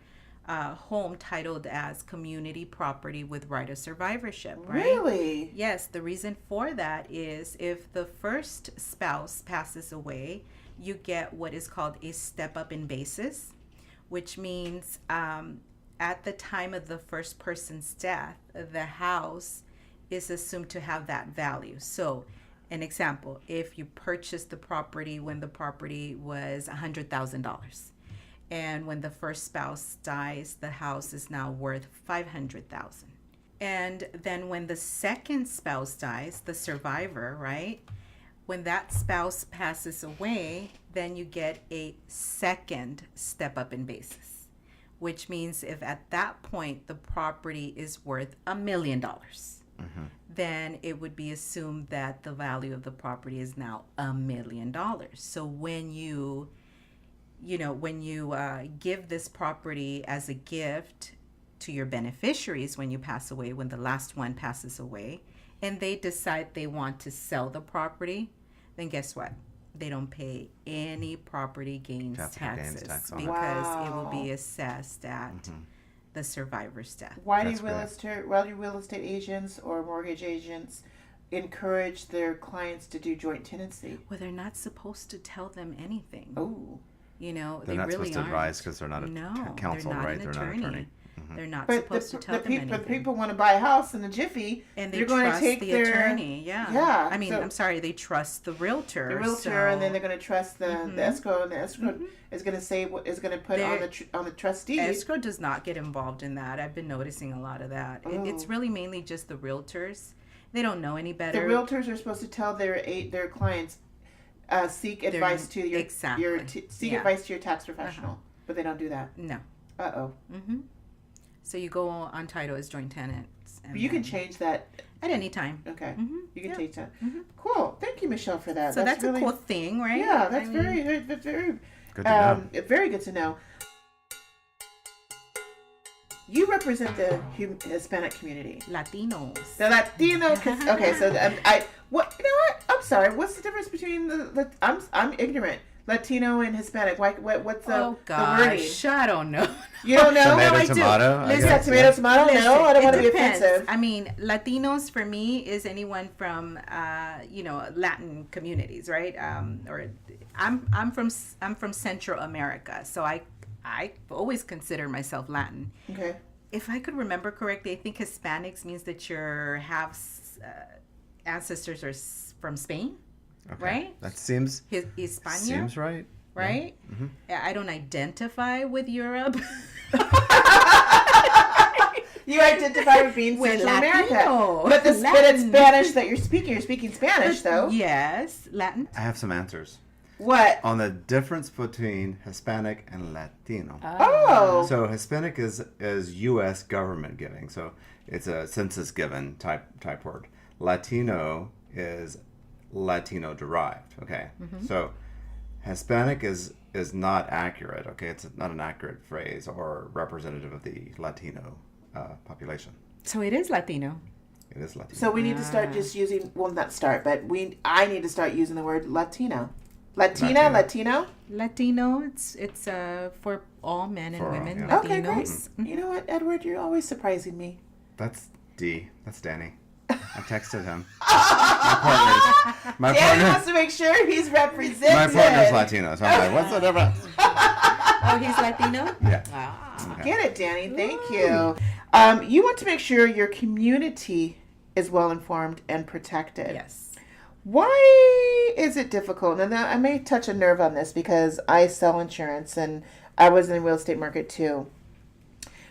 home titled as community property with right of survivorship, right? Really? Yes. The reason for that is if the first spouse passes away, you get what is called a step up in basis, which means at the time of the first person's death, the house is assumed to have that value. So an example, if you purchased the property when the property was $100,000, and when the first spouse dies, the house is now worth $500,000. And then when the second spouse dies, the survivor, right? When that spouse passes away, then you get a second step up in basis, which means if at that point the property is worth $1 million, then it would be assumed that the value of the property is now $1 million. So when you give this property as a gift to your beneficiaries when you pass away, when the last one passes away, and they decide they want to sell the property, then guess what? They don't pay any property gains taxes because it will be assessed at the survivor's death. Why do real estate agents or mortgage agents encourage their clients to do joint tenancy? Well, they're not supposed to tell them anything. Oh. You know, they're not really supposed to advise because they're not a counsel, right? They're not an attorney. They're not supposed to tell them anything. But people want to buy a house in a jiffy, and they they're going trust to take the their attorney. Yeah. Yeah. I mean, I'm sorry, they trust the realtor. And then they're going to trust the escrow, and the escrow is going to say what is going to put on the trustee. Escrow does not get involved in that. I've been noticing a lot of that. It's really mainly just the realtors. They don't know any better. The realtors are supposed to tell their clients, seek advice to your advice to your tax professional, but they don't do that. No. Uh-oh. So you go on title as joint tenants. But you can change that at any time. Okay. You can change that. Cool. Thank you, Michelle, for that. So that's really, a cool thing, right? Yeah, that's very good to know. Very good to know. You represent the Hispanic community. Latinos. The Latino. Okay, so what? You know what? I'm sorry. What's the difference between the I'm ignorant. Latino and Hispanic. What's the wording? I don't know. You don't know? Tomato. Tomato. No, I don't want to be offensive. I mean, Latinos for me is anyone from Latin communities, right? Or I'm from Central America, so I always consider myself Latin. Okay. If I could remember correctly, I think Hispanics means that your ancestors are from Spain. Okay. Right? That seems Hispania. Seems right. Right? Yeah. I don't identify with Europe. You identify with being Central America. But it's Spanish that you're speaking. You're speaking Spanish, though. Yes. Latin. I have some answers. What? On the difference between Hispanic and Latino. Oh. So Hispanic is U.S. government giving. So it's a census given type word. Latino is Latino derived. Okay. So Hispanic is not accurate. Okay. It's not an accurate phrase or representative of the Latino population. So it is Latino. It is Latino. So we need to start just using, well, not start, but I need to start using the word Latino. Latino. Latino. It's for all men and For all, women. yeah. Okay, great. Latinos. You know what, Edward? You're always surprising me. That's D. That's Danny. I texted him. My Danny partner. wants to make sure he's represented. My partner's Latino, so I'm like, what's the difference? Oh, he's Latino? Yeah. Ah. Okay. Get it, Danny. Thank you. You want to make sure your community is well informed and protected. Yes. Why is it difficult? And I may touch a nerve on this because I sell insurance and I was in the real estate market too.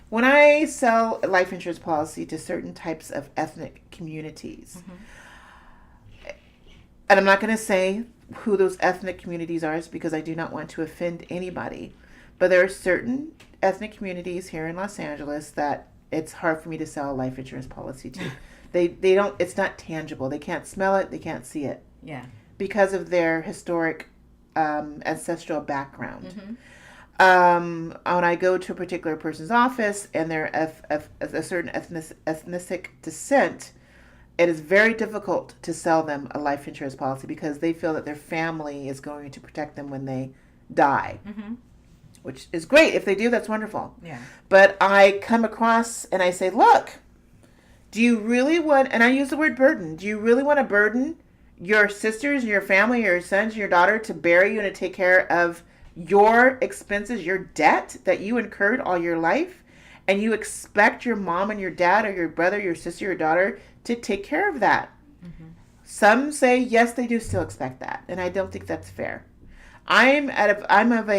When I sell a life insurance policy to certain types of ethnic communities, and I'm not going to say who those ethnic communities are because I do not want to offend anybody, but there are certain ethnic communities here in Los Angeles that it's hard for me to sell a life insurance policy to. They don't, it's not tangible. They can't smell it. They can't see it Yeah. because of their historic ancestral background. When I go to a particular person's office and they're of a certain ethnic descent, it is very difficult to sell them a life insurance policy because they feel that their family is going to protect them when they die, which is great. If they do, that's wonderful. Yeah. But I come across and I say, look, do you really want, and I use the word burden, do you really want to burden your sisters and your family, your sons and your daughter to bury you and to take care of your expenses, your debt that you incurred all your life, and you expect your mom and your dad or your brother, your sister, your daughter to take care of that? Some say yes, they do still expect that, and I don't think that's fair. I'm of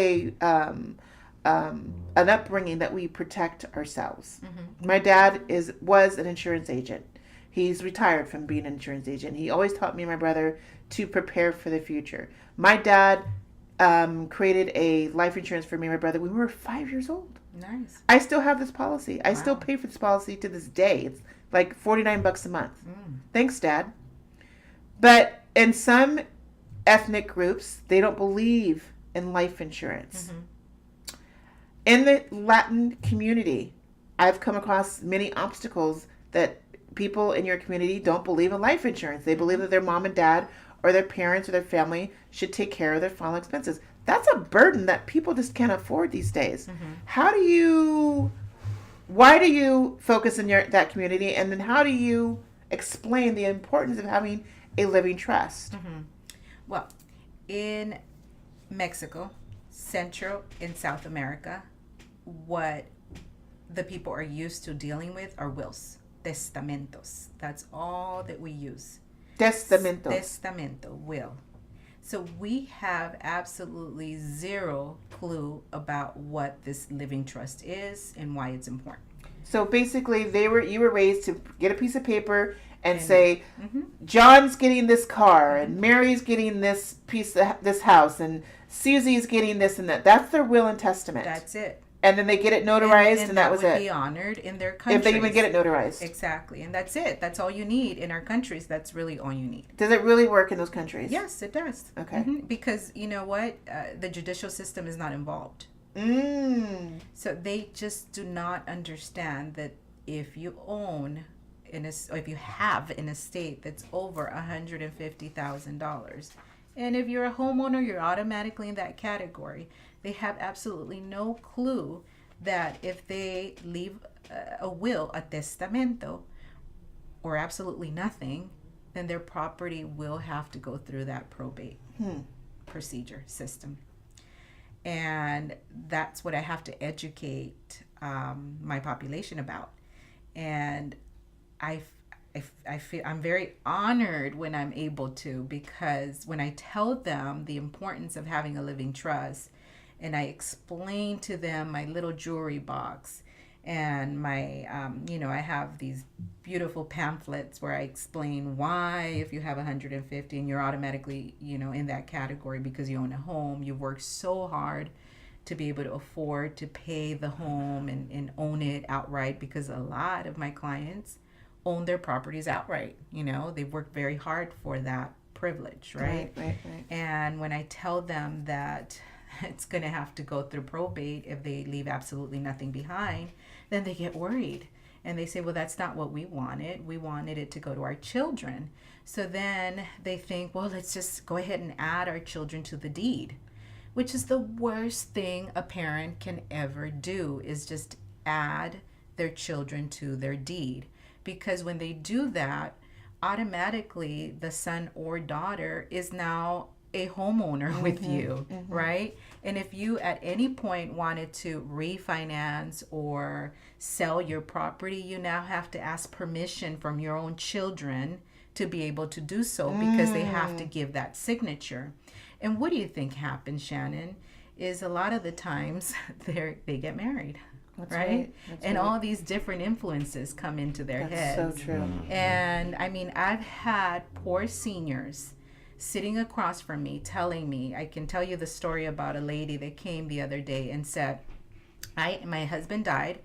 an upbringing that we protect ourselves. My dad was an insurance agent. He's retired from being an insurance agent. He always taught me and my brother to prepare for the future. My dad created a life insurance for me and my brother when we were 5 years old. Nice. I still have this policy. I still pay for this policy to this day. It's like $49 a month. Thanks, Dad. But in some ethnic groups, they don't believe in life insurance. In the Latin community, I've come across many obstacles that people in your community don't believe in life insurance. They believe that their mom and dad or their parents or their family should take care of their final expenses. That's a burden that people just can't afford these days. Why do you focus in that community, and then how do you explain the importance of having a living trust? Well, in Mexico, Central and South America, what the people are used to dealing with are wills, testamentos. That's all that we use. Testamento, will. So we have absolutely zero clue about what this living trust is and why it's important. So basically, you were raised to get a piece of paper and say, John's getting this car, and Mary's getting this this house, and Susie's getting this and that. That's their will and testament. That's it. And then they get it notarized, and that was would it. be honored in their countries. If they even get it notarized. Exactly. And that's it. That's all you need in our countries. That's really all you need. Does it really work in those countries? Yes, it does. Okay. Because you know what? The judicial system is not involved. So they just do not understand that if you own or if you have an estate that's over $150,000, and if you're a homeowner, you're automatically in that category. They have absolutely no clue that if they leave a will, a testamento, or absolutely nothing, then their property will have to go through that probate procedure system. And that's what I have to educate my population about. And I feel I'm very honored when I'm able to, because when I tell them the importance of having a living trust, and I explain to them my little jewelry box and my, I have these beautiful pamphlets where I explain why if you have 150 and you're automatically, in that category because you own a home, you worked so hard to be able to afford to pay the home and own it outright, because a lot of my clients own their properties outright. They've worked very hard for that privilege, right? Right. And when I tell them that it's going to have to go through probate if they leave absolutely nothing behind, then they get worried. And they say, well, that's not what we wanted. We wanted it to go to our children. So then they think, well, let's just go ahead and add our children to the deed, which is the worst thing a parent can ever do, is just add their children to their deed. Because when they do that, automatically the son or daughter is now a homeowner with you, right? And if you at any point wanted to refinance or sell your property, you now have to ask permission from your own children to be able to do so, because they have to give that signature. And what do you think happens, Shannon? Is a lot of the times they get married. That's right? And right. all these different influences come into their That's heads. so true. And I mean, I've had poor seniors sitting across from me telling me, I can tell you the story about a lady that came the other day and said, my husband died,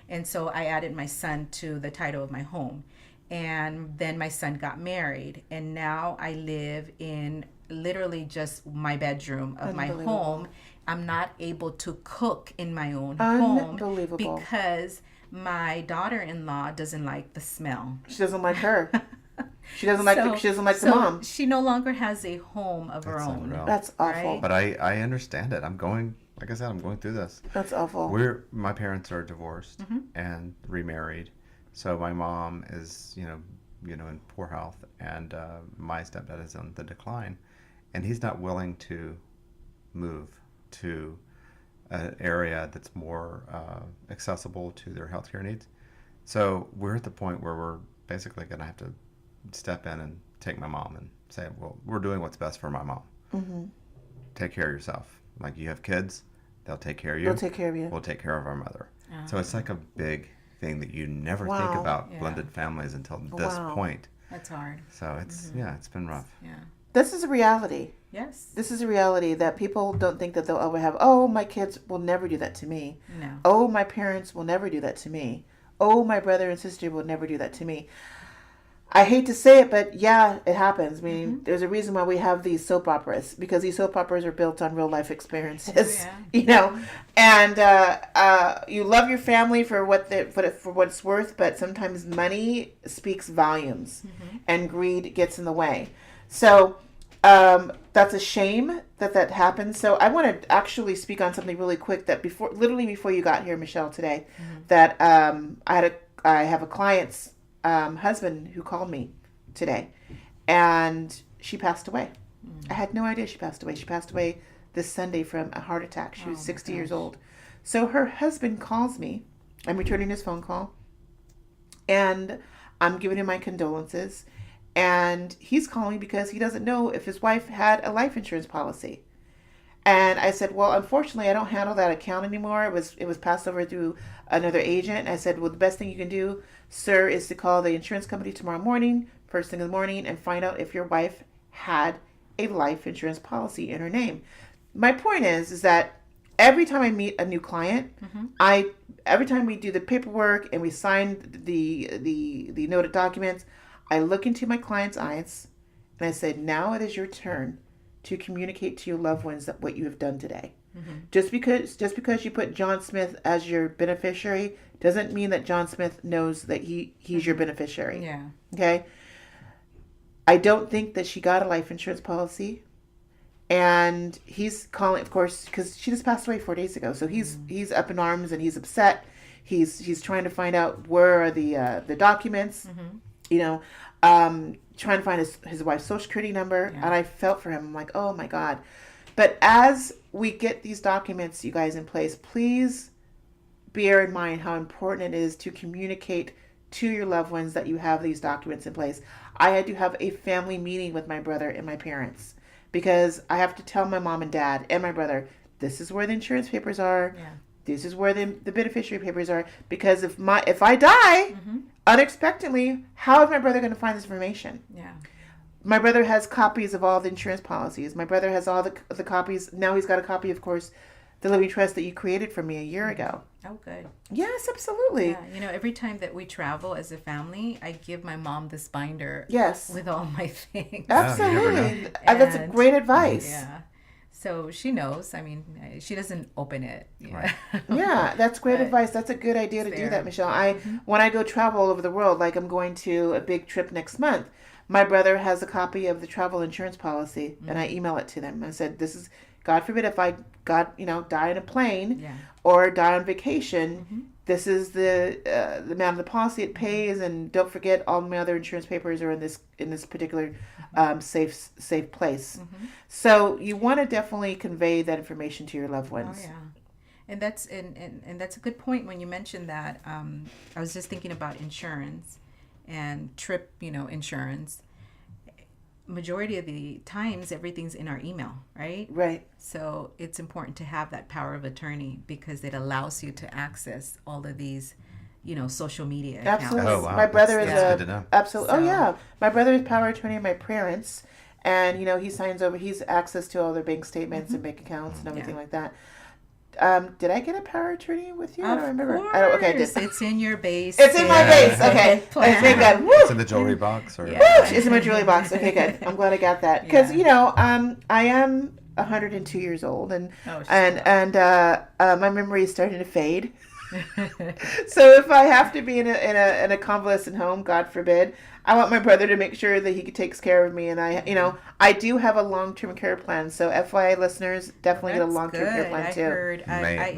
and so I added my son to the title of my home. And then my son got married, and now I live in literally just my bedroom of my home. I'm not able to cook in my own home because my daughter-in-law doesn't like the smell. She doesn't like her. She doesn't like the mom. She no longer has a home of her own. Unreal. That's awful. Right? But I understand it. I'm going through this. That's awful. My parents are divorced and remarried. So my mom is, in poor health, and my stepdad is on the decline, and he's not willing to move to an area that's more accessible to their healthcare needs. So we're at the point where we're basically going to have to step in and take my mom and say, well, we're doing what's best for my mom. Mm-hmm. Take care of yourself. Like, you have kids, they'll take care of you. They'll take care of you. We'll take care of our mother. So it's like a big thing that you never think about blended families until this point. That's hard. So it's it's been rough. Yeah. This is a reality. Yes. This is a reality that people don't think that they'll ever have. Oh, my kids will never do that to me. No. Oh, my parents will never do that to me. Oh, my brother and sister will never do that to me. I hate to say it, but yeah, it happens. I mean, there's a reason why we have these soap operas, because these soap operas are built on real life experiences, and you love your family for what it's worth, but sometimes money speaks volumes, and greed gets in the way. So that's a shame that happened. So I want to actually speak on something really quick that before you got here, Michelle, today, that I have a client's husband who called me today, and she passed away. I had no idea she passed away. She passed away this Sunday from a heart attack. She was 60 years old. So her husband calls me. I'm returning his phone call, and I'm giving him my condolences. And he's calling because he doesn't know if his wife had a life insurance policy. And I said, well, unfortunately, I don't handle that account anymore. It was passed over through another agent. And I said, well, the best thing you can do, sir, is to call the insurance company tomorrow morning, first thing in the morning, and find out if your wife had a life insurance policy in her name. My point is that every time I meet a new client, every time we do the paperwork and we sign the noted documents, I look into my client's eyes and I say, now it is your turn to communicate to your loved ones that what you have done today. Just because you put John Smith as your beneficiary doesn't mean that John Smith knows that he's your beneficiary. Yeah. Okay. I don't think that she got a life insurance policy, and he's calling, of course, because she just passed away 4 days ago. So he's up in arms and he's upset. He's trying to find out where are the documents. Trying to find his wife's social security number. And I felt for him. I'm like, oh my God. But as we get these documents, you guys, in place, please bear in mind how important it is to communicate to your loved ones that you have these documents in place. I had to have a family meeting with my brother and my parents, because I have to tell my mom and dad and my brother, this is where the insurance papers are. Yeah. This is where the beneficiary papers are. Because if I die unexpectedly, how is my brother going to find this information? Yeah. My brother has copies of all the insurance policies. My brother has all the copies. Now he's got a copy, of course, the living trust that you created for me a year ago. Oh, good. Yes, absolutely. Yeah, every time that we travel as a family, I give my mom this binder. Yes. With all my things. Absolutely. That's a great advice. Yeah. So she knows. I mean, she doesn't open it. Right. Yeah, that's great But advice. That's a good idea to it's do there. that, Michelle. When I go travel all over the world, like I'm going to a big trip next month, my brother has a copy of the travel insurance policy, and I email it to them. I said, "This is God forbid if I die in a plane Yeah. or die on vacation. This is the amount of the policy it pays, and don't forget all my other insurance papers are in this particular safe place." So you want to definitely convey that information to your loved Oh ones. yeah, and that's a good point when you mentioned that. I was just thinking about insurance and trip, insurance. Majority of the times, everything's in our email, right? Right. So it's important to have that power of attorney because it allows you to access all of these, social media accounts. Absolutely. Oh, wow. My brother That's is good to know. absolutely. So- Oh yeah, my brother is power attorney of my parents, and he signs over. He's access to all their bank statements and bank accounts and everything like that. Did I get a power attorney with you? I don't remember. I don't. Okay, I did. It's in your base. It's in my base. Okay. Plan. Okay, good. Woo! It's in the jewelry box, or Yeah. It's in my jewelry box. Okay, good. I'm glad I got that because I am 102 years old, and Oh, my memory is starting to fade. So if I have to be in a convalescent home, God forbid, I want my brother to make sure that he takes care of me, and I do have a long-term care plan. So FYI, listeners, definitely get a That's long-term care good. plan I too. heard.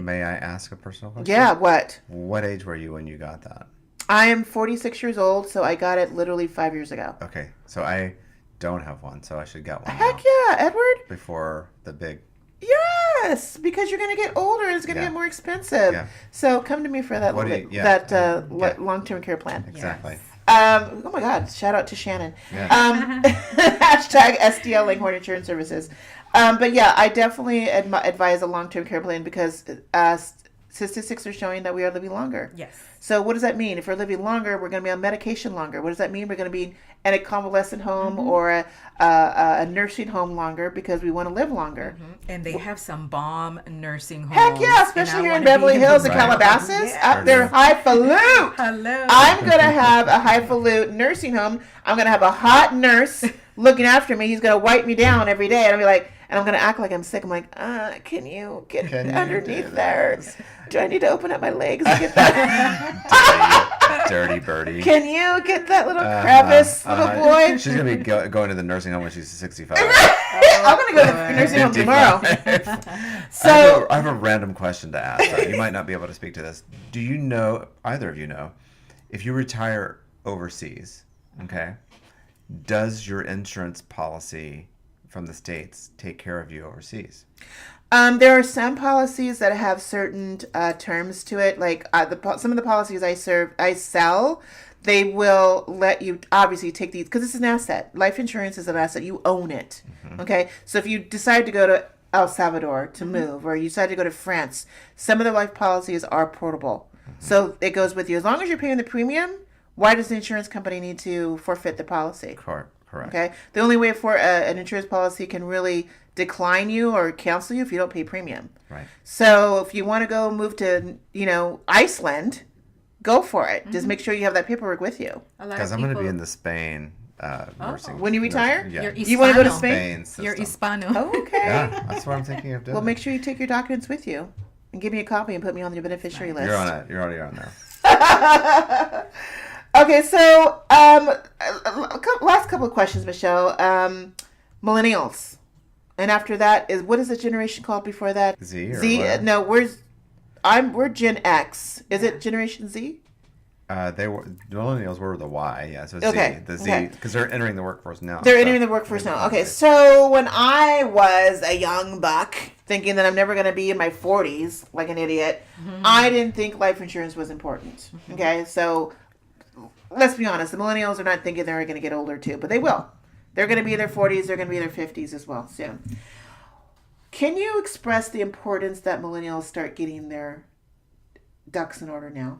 may I ask a personal question? Yeah, what? What age were you when you got that? I am 46 years old, so I got it literally 5 years ago. Okay, so I don't have one, so I should get one Heck now yeah, Edward. before the big. Yes, because you're going to get older and it's going to Yeah. get more expensive. Yeah. So come to me for that What do you- yeah. Yeah. long-term care plan. Exactly. Oh my God! Shout out to Shannon. Yeah. Hashtag SDL Langhorne Insurance Services. But yeah, I definitely advise a long-term care plan because statistics are showing that we are living longer. Yes. So what does that mean? If we're living longer, we're going to be on medication longer. What does that mean? We're going to be in a convalescent home or a nursing home longer because we want to live longer. And they have some bomb nursing homes. Heck yeah, and especially I here in wanna Beverly be Hills and Right. Calabasas. Yeah. They're highfalutin. Hello. I'm going to have a highfalutin nursing home. I'm going to have a hot nurse looking after me. He's going to wipe me down every day. And I'll be like, and I'm going to act like I'm sick. I'm like, can you get Can you underneath do there? this? Do I need to open up my legs to get that? Dirty birdie. Can you get that little crevice, little boy? She's gonna be going to the nursing home when she's 65. I'm going to go to the nursing home tomorrow. 55. So, I have a random question to ask. You might not be able to speak to this. Do you know, either of you know, if you retire overseas, okay, does your insurance policy from the States take care of you overseas? there are some policies that have certain terms to it. Like some of the policies I sell, they will let you obviously take these because it's an asset. Life insurance is an asset. You own it. Okay. So if you decide to go to El Salvador to move, or you decide to go to France, some of the life policies are portable. So it goes with you. As long as you're paying the premium, why does the insurance company need to forfeit the policy? Correct. Okay. The only way for an insurance policy can really decline you or cancel you if you don't pay premium. Right. So if you want to go move to, Iceland, go for it. Just make sure you have that paperwork with you. A lot Because of I'm going to people- be in the Spain nursing. When you retire? Yeah. You're You want to go to Hispano. Spain? Spain You're system. Hispano. Oh, okay. Yeah, that's what I'm thinking of doing. Well, make sure you take your documents with you and give me a copy and put me on your beneficiary list. You're on it. You're already on there. Okay, so last couple of questions, Michelle. Millennials, and after that is what is the generation called before that? Z or Z. what? No, we're Gen X. Is it Generation Z? The millennials were the Y, yeah. So Okay, Z, the Z, okay. because they're entering the workforce now. They're so- entering the workforce now. Okay, so when I was a young buck, thinking that I'm never going to be in my 40s like an idiot, I didn't think life insurance was important. Okay, so let's be honest, the millennials are not thinking they're going to get older too, but they will. They're going to be in their 40s, they're going to be in their 50s as well soon. Can you express the importance that millennials start getting their ducks in order now?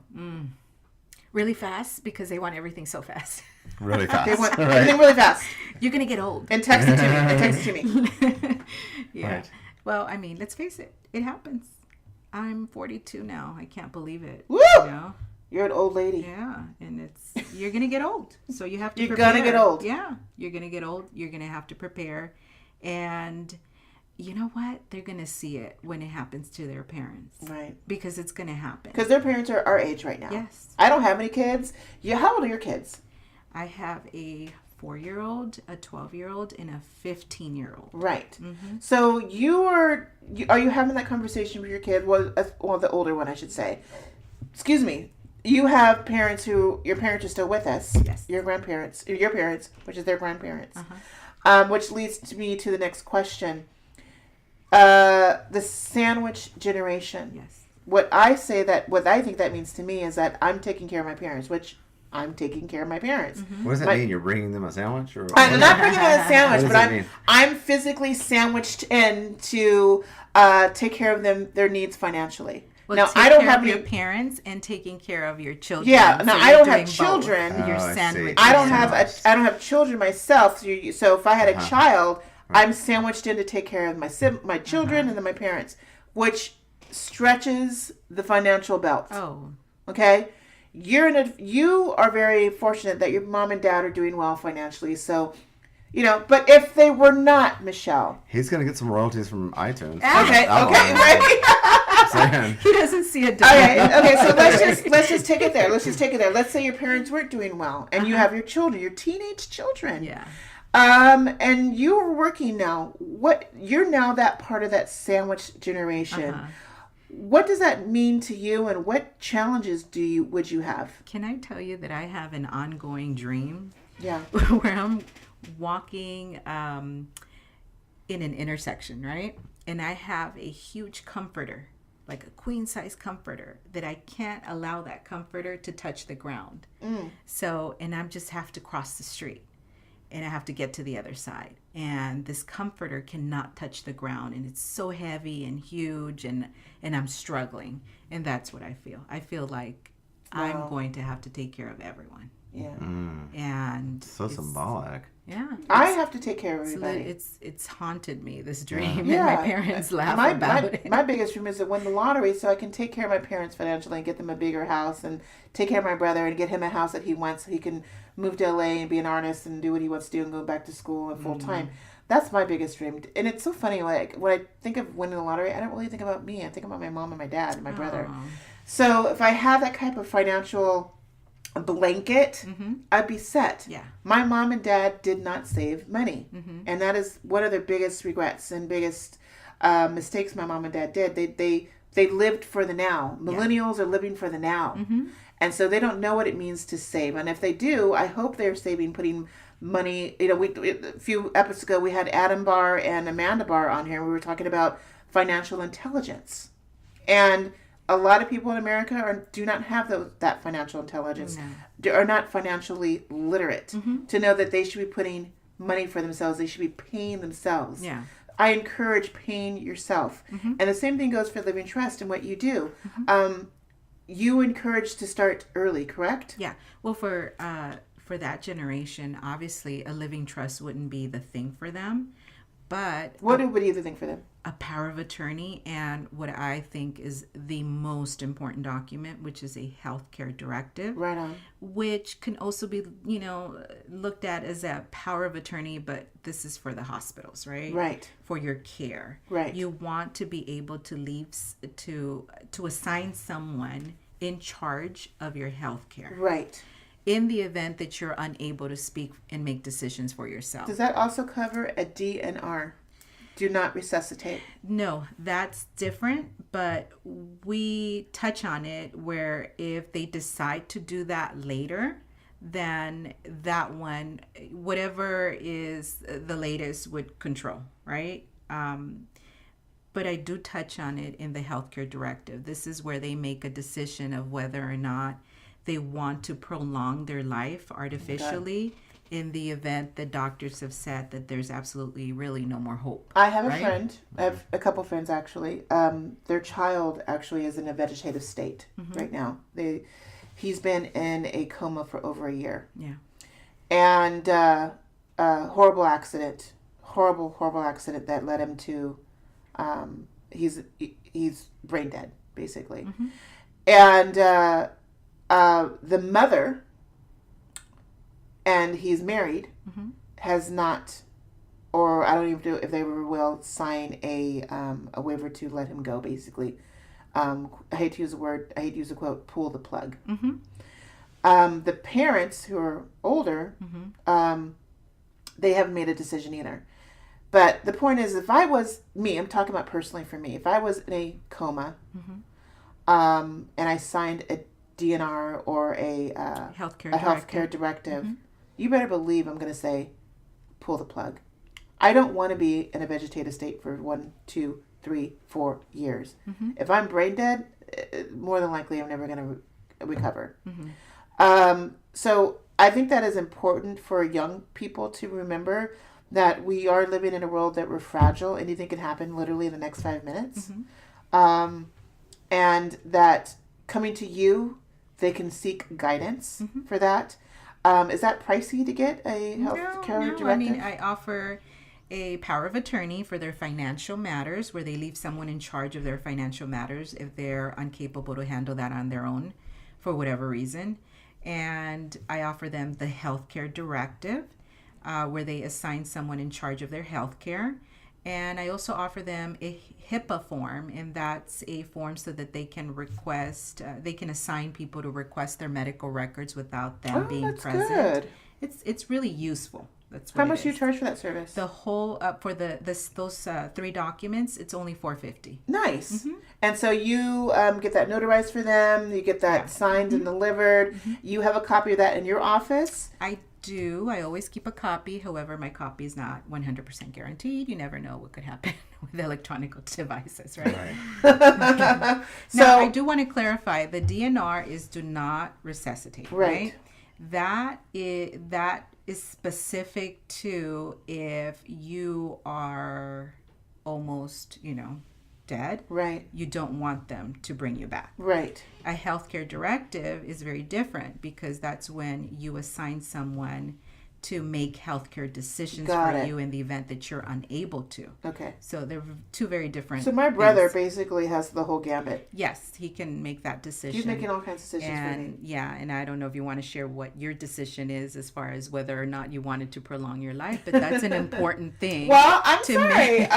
Really fast because they want everything so fast. Really fast. They want right? everything really fast. You're going to get old. And text it to me. And text it to me. Yeah. Right. Well, I mean, let's face it. It happens. I'm 42 now. I can't believe it. Woo! You know? You're an old lady. Yeah, and you're gonna get old, so you have to. You're prepare. gonna get old. Yeah, you're gonna get old. You're gonna have to prepare, and you know what? They're going to see it when it happens to their parents. Right. Because it's going to happen. Because their parents are our age right now. Yes. I don't have any kids. How old are your kids? I have a 4-year-old, a 12-year-old, and a 15-year-old. Right. So are you having that conversation with your kid? Well, the older one, I should say. Excuse me. You have parents your parents are still with us. Yes. Your parents, which is their grandparents. Which leads me to the next question. The sandwich generation. Yes. What I think that means to me is that I'm taking care of my parents, which I'm taking care of my parents. What does that mean? You're bringing them a sandwich? Or I'm not bringing them a sandwich, What does but that mean? I'm physically sandwiched in to take care of their needs financially. Well, Now, take I don't care have of any. your parents and taking care of your children. Yeah, So now you're I don't have doing both. children. You're Oh, I see. sandwiched. I don't in. have children myself. So if I had a child, I'm sandwiched in to take care of my children and then my parents, which stretches the financial belt. Oh. Okay, you are very fortunate that your mom and dad are doing well financially. So, but if they were not, Michelle. He's going to get some royalties from iTunes. Okay, right. Saying. He doesn't see a dime. Okay. So let's just take it there. Let's say your parents weren't doing well, and you have your children, your teenage children. Yeah. And you're working now. You're now that part of that sandwich generation. What does that mean to you, and what challenges would you have? Can I tell you that I have an ongoing dream? Yeah. Where I'm walking in an intersection, right? And I have a huge comforter, like a queen size comforter, that I can't allow that comforter to touch the ground. So, and I just have to cross the street. And I have to get to the other side. And this comforter cannot touch the ground. And it's so heavy and huge, and I'm struggling. And that's what I feel. I feel like I'm going to have to take care of everyone. Yeah. And So symbolic. Yeah. I have to take care of everybody. It's haunted me, this dream. Yeah. And my parents laugh about it. My biggest dream is to win the lottery so I can take care of my parents financially and get them a bigger house, and take care of my brother and get him a house that he wants so he can move to LA and be an artist and do what he wants to do and go back to school and full time. That's my biggest dream. And it's so funny, like when I think of winning the lottery, I don't really think about me. I think about my mom and my dad and my brother. So if I have that type of financial blanket, I'd be set. Yeah. My mom and dad did not save money. And that is one of their biggest regrets and biggest mistakes my mom and dad did. They lived for the now. Millennials are living for the now. And so they don't know what it means to save. And if they do, I hope they're saving, putting money. A few episodes ago, we had Adam Barr and Amanda Barr on here. We were talking about financial intelligence. And a lot of people in America do not have that financial intelligence, are not financially literate to know that they should be putting money for themselves. They should be paying themselves. Yeah. I encourage paying yourself. And the same thing goes for Living Trust and what you do. You encourage to start early, correct? Yeah. Well, for that generation, obviously a living trust wouldn't be the thing for them. But what would be the thing for them? A power of attorney, and what I think is the most important document, which is a healthcare directive. Right on. Which can also be, looked at as a power of attorney, but this is for the hospitals, right? Right. For your care. Right. You want to be able to leave to assign someone in charge of your healthcare. Right. In the event that you're unable to speak and make decisions for yourself. Does that also cover a DNR? Do not resuscitate. No, that's different, but we touch on it where if they decide to do that later, then that one, whatever is the latest, would control, right? But I do touch on it in the healthcare directive. This is where they make a decision of whether or not they want to prolong their life artificially in the event that doctors have said that there's absolutely really no more hope. I have a friend. I have a couple friends actually. Their child actually is in a vegetative state right now. He's been in a coma for over a year. Yeah. And horrible accident. Horrible accident that led him to he's brain dead, basically. And the mother, and he's married, has not or I don't even know if they will sign a waiver to let him go. Basically, I hate to use the word. I hate to use the quote. Pull the plug. The parents who are older, they haven't made a decision either. But the point is, if I was me, I'm talking about personally for me. If I was in a coma, and I signed a DNR or a healthcare directive, you better believe I'm going to say, pull the plug. I don't want to be in a vegetative state for 1, 2, 3, 4 years. If I'm brain dead, more than likely I'm never going to recover. So I think that is important for young people to remember, that we are living in a world that we're fragile. Anything can happen literally in the next 5 minutes. And that coming to you, they can seek guidance for that. Is that pricey to get a health care directive? I mean, I offer a power of attorney for their financial matters, where they leave someone in charge of their financial matters if they're incapable to handle that on their own for whatever reason. And I offer them the healthcare directive, where they assign someone in charge of their healthcare. And I also offer them a HIPAA form, and that's a form so that they can request, they can assign people to request their medical records without them being present. Good. It's really useful. That's what How much do you charge for that service? The whole for those 3 documents, it's only $450. Nice. And so you get that notarized for them. You get that signed and delivered. You have a copy of that in your office. I do. I always keep a copy. However, my copy is not 100% guaranteed. You never know what could happen with electronic devices, right? Now, I do want to clarify, the DNR is do not resuscitate, right? That is specific to if you are almost, dead. Right. You don't want them to bring you back. Right. A healthcare directive is very different, because that's when you assign someone to make healthcare decisions you in the event that you're unable to. Okay. So they're 2 very different So my brother basically has the whole gambit. Yes, he can make that decision. He's making all kinds of decisions for me. Yeah, and I don't know if you want to share what your decision is as far as whether or not you wanted to prolong your life, but that's an important thing. Well, I'm sorry.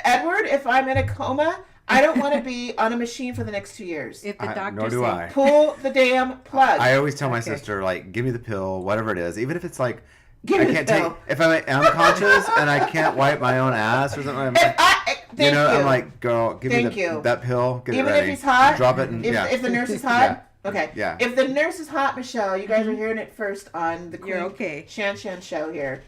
Edward, if I'm in a coma, I don't want to be on a machine for the next 2 years. If the doctor nor do I. Pull the damn plug. I always tell my sister, like, give me the pill, whatever it is, even if it's like, Give I me can't the take, pill. if I'm unconscious and I can't wipe my own ass or something. I'm like, girl, give me that pill, get Even it ready. if he's hot? Drop it and, If the nurse is hot? Yeah. Okay. Yeah. If the nurse is hot, Michelle, you guys are hearing it first on the You're okay. ShanShan show here.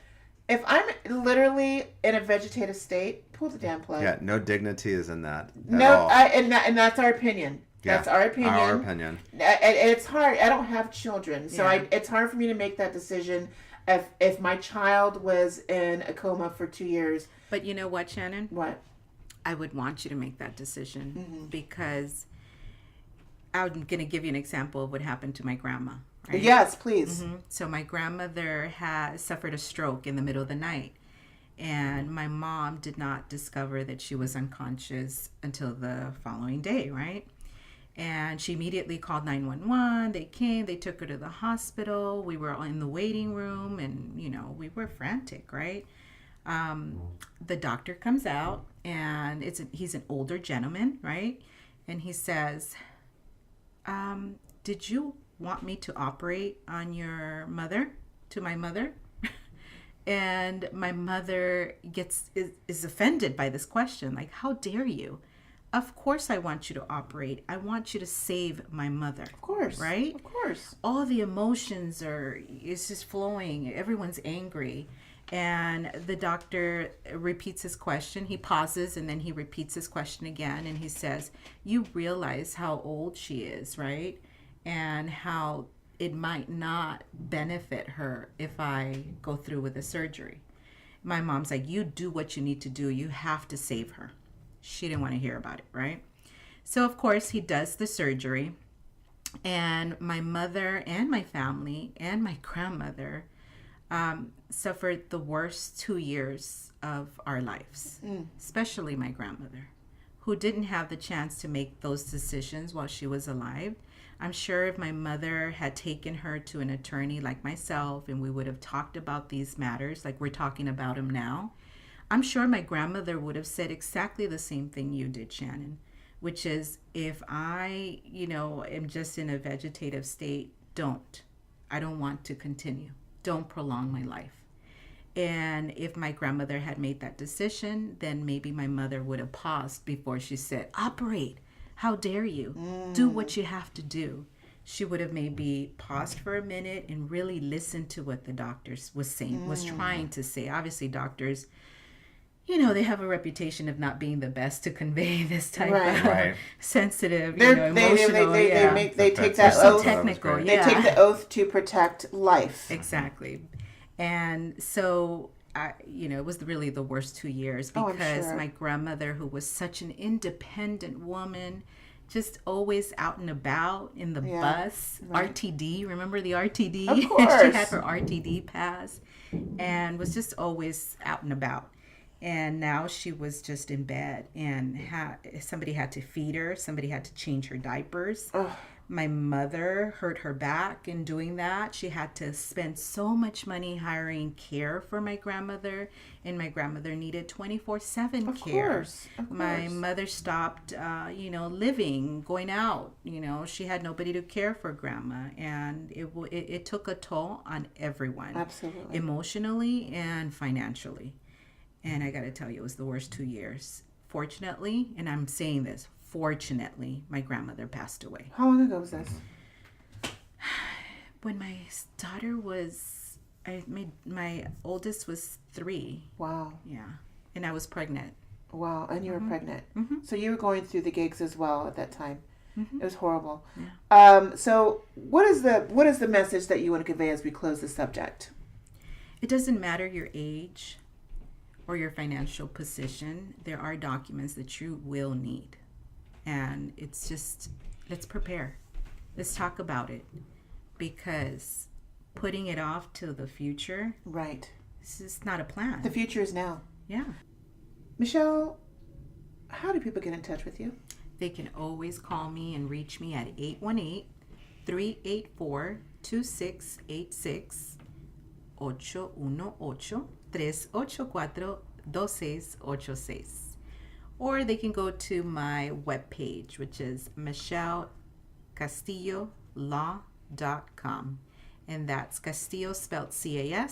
If I'm literally in a vegetative state, pull the damn plug. Yeah, no dignity is in that. And that's our opinion. Yeah, That's our opinion. Our opinion. And it's hard. I don't have children, so it's hard for me to make that decision. If my child was in a coma for 2 years. But you know what, Shannon? What? I would want you to make that decision, because I'm going to give you an example of what happened to my grandma. Right? Yes, please. So my grandmother had suffered a stroke in the middle of the night, and my mom did not discover that she was unconscious until the following day, right? And she immediately called 911. They came, they took her to the hospital. We were in the waiting room, and, we were frantic, right? The doctor comes out, and he's an older gentleman, right? And he says, did you want me to operate on your mother, to my mother? And my mother is offended by this question. Like, how dare you? Of course I want you to operate. I want you to save my mother. Of course. Right? Of course. All the emotions it's just flowing. Everyone's angry. And the doctor repeats his question. He pauses, and then he repeats his question again. And he says, you realize how old she is, right? And how it might not benefit her if I go through with the surgery. My mom's like, you do what you need to do. You have to save her. She didn't want to hear about it, right? So, of course, he does the surgery. And my mother and my family and my grandmother suffered the worst 2 years of our lives, especially my grandmother, who didn't have the chance to make those decisions while she was alive. I'm sure if my mother had taken her to an attorney like myself and we would have talked about these matters like we're talking about them now, I'm sure my grandmother would have said exactly the same thing you did, Shannon, which is if I, am just in a vegetative state, I don't want to continue. Don't prolong my life. And if my grandmother had made that decision, then maybe my mother would have paused before she said, operate. How dare you? Do what you have to do. She would have maybe paused for a minute and really listened to what the doctors was trying to say. Obviously, doctors, they have a reputation of not being the best to convey this type of sensitive, emotional. They take that so oath. Technical, They take the oath to protect life. Exactly. And so, it was really the worst 2 years because my grandmother, who was such an independent woman, just always out and about in the bus, RTD, remember the RTD? Of course. She had her RTD pass and was just always out and about. And now she was just in bed and somebody had to feed her. Somebody had to change her diapers. Ugh. My mother hurt her back in doing that. She had to spend so much money hiring care for my grandmother, and my grandmother needed 24/7 care. Of my mother stopped, living, going out. She had nobody to care for grandma, and it took a toll on everyone. Absolutely. Emotionally and financially. And I got to tell you, it was the worst 2 years. Fortunately, and I'm saying this, fortunately, my grandmother passed away. How long ago was this? When my daughter was, my oldest was 3. Wow. Yeah. And I was pregnant. Wow. And you were pregnant. Mm-hmm. So you were going through the gigs as well at that time. Mm-hmm. It was horrible. Yeah. So what is the message that you want to convey as we close the subject? It doesn't matter your age or your financial position. There are documents that you will need. And it's just, let's prepare. Let's talk about it. Because putting it off till the future, this is not a plan. The future is now. Yeah. Michelle, how do people get in touch with you? They can always call me and reach me at 818-384-2686, 818-384-2686. Or they can go to my webpage, which is michellecastillolaw.com. And that's Castillo spelled Castillo.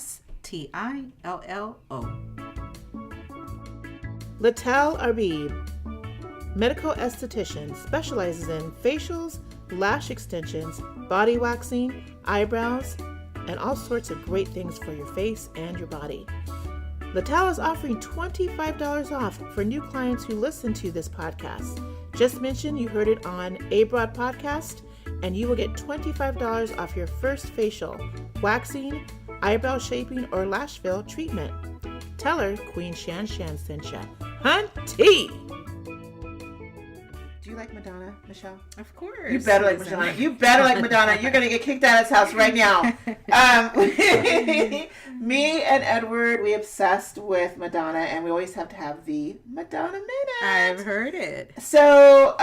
Lital Arbib, medical esthetician, specializes in facials, lash extensions, body waxing, eyebrows, and all sorts of great things for your face and your body. Lital is offering $25 off for new clients who listen to this podcast. Just mention you heard it on A Broad Podcast, and you will get $25 off your first facial, waxing, eyebrow shaping, or lash fill treatment. Tell her Queen ShanShan sent ya. Hunty! Do you like Madonna, Michelle? Of course. You better like Madonna. You better like Madonna. You're going to get kicked out of this house right now. Me and Edward, we obsessed with Madonna, and we always have to have the Madonna Minute. I've heard it. So,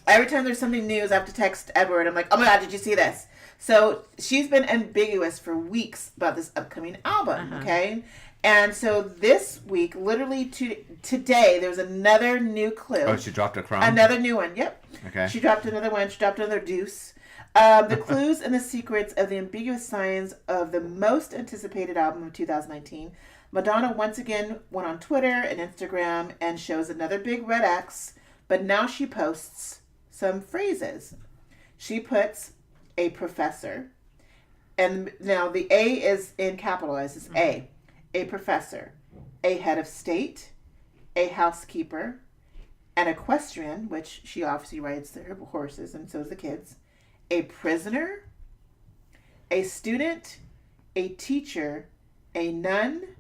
every time there's something news, I have to text Edward. I'm like, oh my God, did you see this? So she's been ambiguous for weeks about this upcoming album, okay? And so this week, literally today, there was another new clue. Oh, she dropped a crumb? Another new one, yep. Okay. She dropped another one. She dropped another deuce. The clues and the secrets of the ambiguous signs of the most anticipated album of 2019. Madonna once again went on Twitter and Instagram and shows another big red X, but now she posts some phrases. She puts a professor, and now the A is in capitalized. It's A. A professor, a head of state, a housekeeper, an equestrian, which she obviously rides her horses, and so does the kids, a prisoner, a student, a teacher, a nun,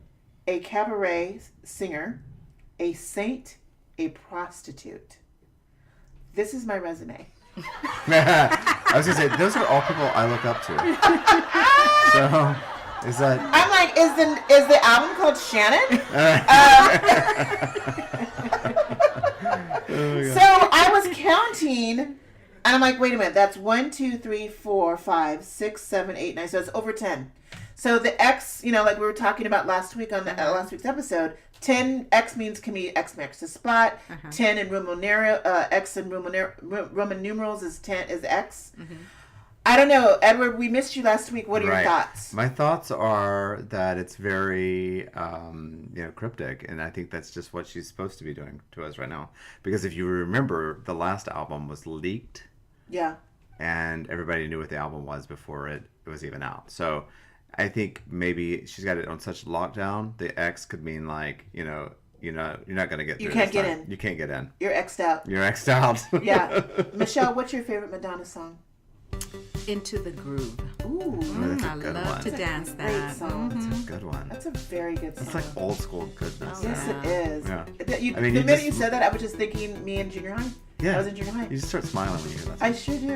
a cabaret singer, a saint, a prostitute. This is my resume. I was going to say, those are all people I look up to. So... I'm like, is the album called Shannon? So I was counting And I'm like, wait a minute, that's 1, 2, 3, 4, 5, 6, 7, 8, 9. So it's over 10. So the X, like we were talking about last week on the last week's episode, 10 X means can be X marks the spot. 10 in X in Roman numerals is 10 is X. I don't know, Edward. We missed you last week. What are your thoughts? My thoughts are that it's very, cryptic, and I think that's just what she's supposed to be doing to us right now. Because if you remember, the last album was leaked. Yeah. And everybody knew what the album was before it was even out. So I think maybe she's got it on such lockdown. The X could mean like, you're not going to get through. You can't get in. You can't get in. You're X'd out. You're X'd out. Yeah. Michelle, what's your favorite Madonna song? Into the Groove. Ooh. That's a I good love one. to dance Great that. song. That's a good one. That's a very good song. It's like old school goodness. Yes, it is. Yeah. The minute you said that, I was just thinking me in junior high. Yeah. I was in junior high. You just start smiling when you hear that. I sure do.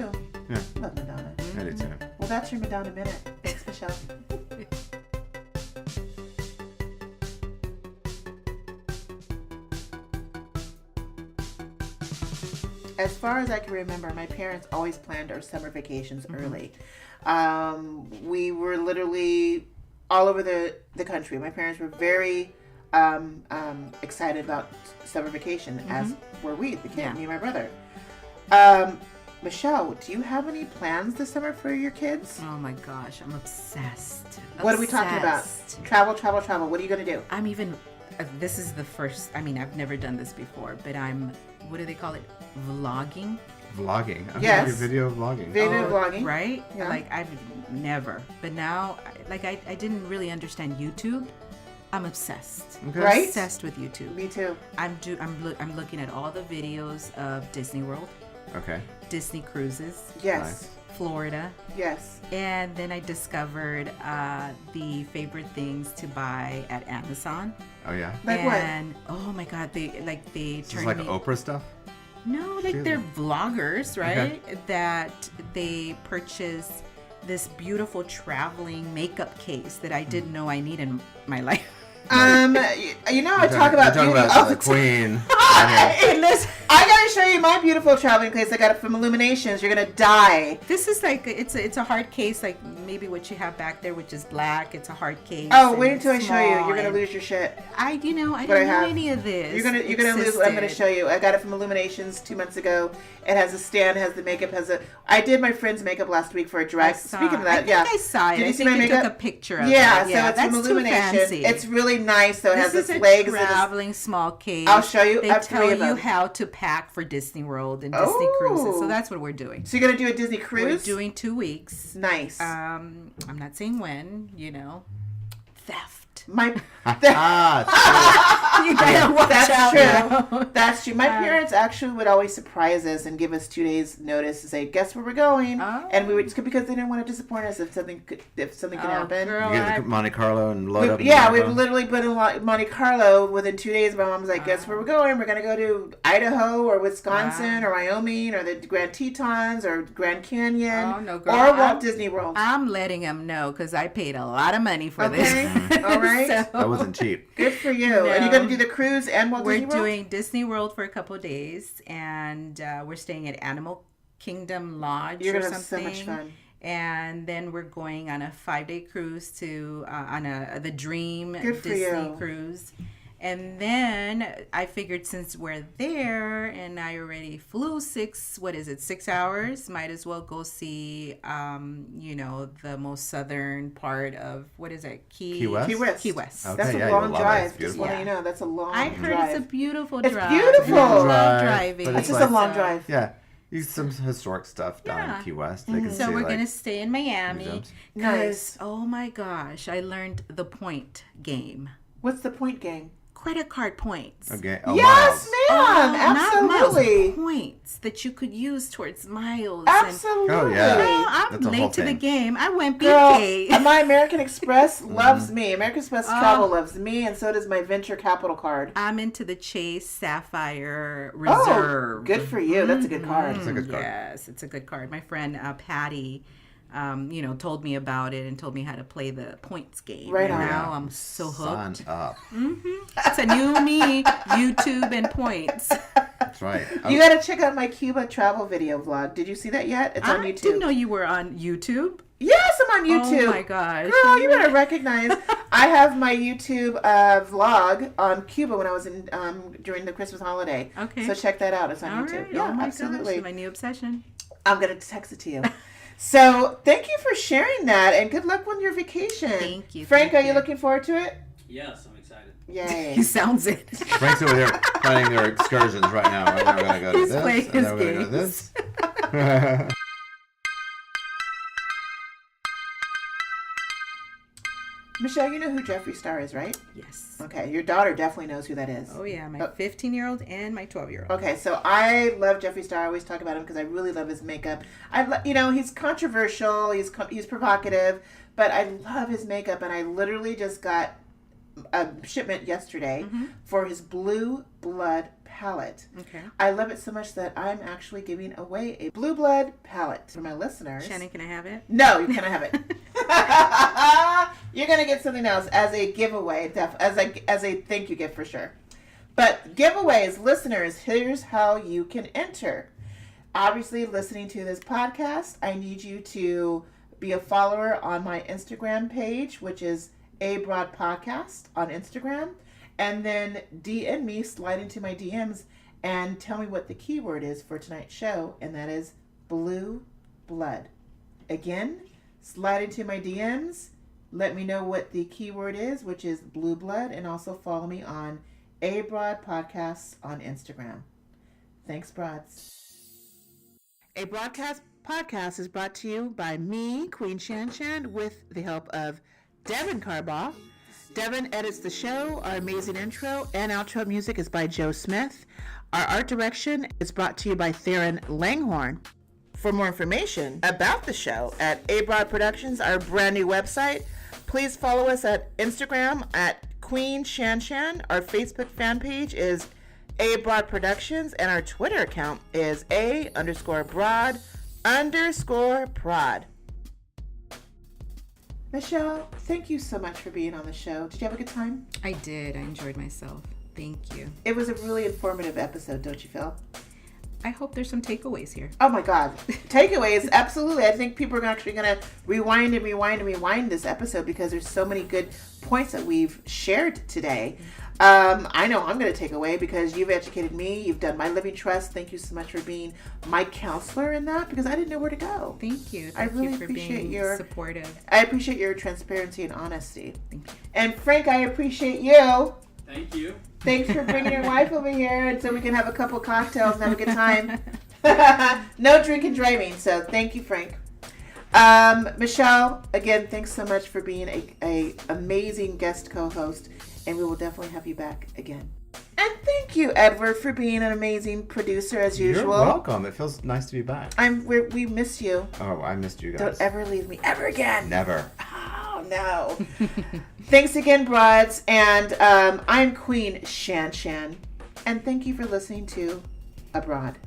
Yeah. Love Madonna. I do too. Well, that's your Madonna Minute. Thanks, Michelle. As far as I can remember, my parents always planned our summer vacations early. We were literally all over the country. My parents were very excited about summer vacation, as were we, the kid, me and my brother. Michelle, do you have any plans this summer for your kids? Oh my gosh, I'm obsessed. What are we talking about? Travel. What are you going to do? I'm even, this is the first, I've never done this before, but what do they call it? Vlogging? Vlogging. Yes. Video vlogging. Video vlogging. Right? Yeah. Like, I've never. But now, I didn't really understand YouTube. I'm obsessed. Okay. Right? Obsessed with YouTube. Me too. I'm looking at all the videos of Disney World, Okay. Disney cruises, Yes. Florida, Yes. and then I discovered the favorite things to buy at Amazon. Oh yeah. Like and oh my god, they This is turned like me. Oprah stuff. No, like they're vloggers, right? That they purchase this beautiful traveling makeup case that I didn't know I need in my life. I talk about You're talking beauty about all the the time. queen. Hey, listen, I gotta show you my beautiful traveling case. I got it from Illuminations. You're gonna die. This is like it's a hard case, like maybe what you have back there, which is black. It's a hard case. Oh, and wait it's until I show you. small, You're gonna and lose your shit. I didn't know I have. any of this. You're gonna lose what I'm gonna Existed. show you. I got it from Illuminations 2 months ago. It has a stand, has the makeup, I did my friend's makeup last week for a drag. Speaking of that, I saw it. Did you I see think my you makeup? took a picture of Yeah, it. so it's that's from too Illumination. fancy. It's really nice. So it has This its is legs. a traveling small case. I'll show you. They I have 3 tell of you them. how to pack for Disney World and Disney cruises. So that's what we're doing. So you're gonna do a Disney cruise? We're doing 2 weeks. Nice. I'm not saying when. Theft. My Ah, You better watch That's out true. now. That's true. My parents actually would always surprise us and give us 2 days notice to say, "Guess where we're going," and we would just because they didn't want to disappoint us if something could happen. Girl, you get to Monte Carlo and load up. in Yeah, Monaco. we literally put in Monte Carlo within 2 days. My mom's like, "Guess where we're going? We're gonna go to Idaho or Wisconsin or Wyoming or the Grand Tetons or Grand Canyon Oh, no, girl, or Walt I'm- Disney World." I'm letting them know because I paid a lot of money for Okay, this. all right. That wasn't cheap. Good for you. And you're gonna do the cruise and Walt We're Disney World? doing Disney World for a couple of days, and we're staying at Animal Kingdom Lodge You're or gonna have so something. much fun. And then we're going on a 5-day cruise to the Dream Good for Disney you. cruise. And then I figured since we're there and I already flew 6 hours, might as well go see, the most southern part of, what is it? Key West? Key West. Key West. Okay, That's yeah, a you'll long love it. drive. It's Just beautiful. letting you know, that's a long I heard drive. it's a beautiful It's drive. beautiful. I love Drive, driving. but It's just a long So- drive. Yeah, use some historic stuff down Yeah. in Key West. They can So see, we're like, going to stay in Miami. museums. Nice. Oh my gosh, I learned the point game. What's the point game? Credit card points. Okay. Yes, miles. ma'am. Absolutely. Not miles, points that you could use towards miles. Absolutely. Oh, yeah. Girl, I'm That's a whole late to the thing. game. I went Girl, BK. my American Express loves me. American Express Travel loves me, and so does my Venture Capital card. I'm into the Chase Sapphire Oh, Reserve. good for you. That's a good card. It's a good card. Yes, it's a good card. My friend Patty, told me about it and told me how to play the points game. Right and on. now I'm so hooked. Sign up. It's a new me, YouTube and points. That's right. You got to check out my Cuba travel video vlog. Did you see that yet? It's on I YouTube. didn't know you were on YouTube. Yes, I'm on YouTube. Oh my gosh. Girl, you better recognize. I have my YouTube vlog on Cuba when I was in during the Christmas holiday. Okay. So check that out. It's on All YouTube. right. Yeah, Oh my absolutely. gosh, my new obsession. I'm going to text it to you. So thank you for sharing that, and good luck on your vacation. Thank you. Frank, thank are you looking forward to it? Yes, I'm excited. Yay. He sounds it. Frank's over there planning their excursions right now. Right now we're going to go to He's this, playing and then his we're going to go to this. Michelle, you know who Jeffree Star is, right? Yes. Okay, your daughter definitely knows who that is. Oh yeah, my 15-year-old and my 12-year-old. Okay, so I love Jeffree Star. I always talk about him because I really love his makeup. He's controversial. He's provocative, but I love his makeup. And I literally just got a shipment yesterday for his Blue Blood palette. Okay. I love it so much that I'm actually giving away a Blue Blood palette for my listeners. Shannon, can I have it? No, you cannot have it. You're gonna get something else as a giveaway, as a thank you gift for sure. But giveaways, listeners, here's how you can enter. Obviously, listening to this podcast, I need you to be a follower on my Instagram page, which is A Broad Podcast on Instagram, and then DM me, slide into my DMs, and tell me what the keyword is for tonight's show, and that is Blue Blood. Again, slide into my DMs, let me know what the keyword is, which is Blue Blood, and also follow me on A Broad Podcasts on Instagram. Thanks, Broads. A Broadcast Podcast is brought to you by me, Queen ShanShan, with the help of Devin Carbaugh. Devin edits the show. Our amazing intro and outro music is by Joe Smith. Our art direction is brought to you by Theron Langhorn. For more information about the show at A Broad Productions, our brand new website, please follow us at Instagram at Queen ShanShan. Our Facebook fan page is A Broad Productions, and our Twitter account is A_broad_prod. Michelle, thank you so much for being on the show. Did you have a good time? I did. I enjoyed myself. Thank you. It was a really informative episode, don't you feel? I hope there's some takeaways here. Oh my God. Takeaways, absolutely. I think people are actually going to rewind this episode because there's so many good points that we've shared today. I know I'm going to take away because you've educated me. You've done my living trust. Thank you so much for being my counselor in that because I didn't know where to go. Thank you. I really you for appreciate being your supportive. I appreciate your transparency and honesty. Thank you. And Frank, I appreciate you. Thank you. Thanks for bringing your wife over here and so we can have a couple cocktails and have a good time. No drinking driving, so thank you, Frank. Michelle, again, thanks so much for being a amazing guest co-host, and we will definitely have you back again. And thank you, Edward, for being an amazing producer as usual. You're welcome. It feels nice to be back. We miss you. Oh, I missed you guys. Don't ever leave me ever again. Never. Oh no. Thanks again, broads, and I'm Queen ShanShan, and thank you for listening to Abroad.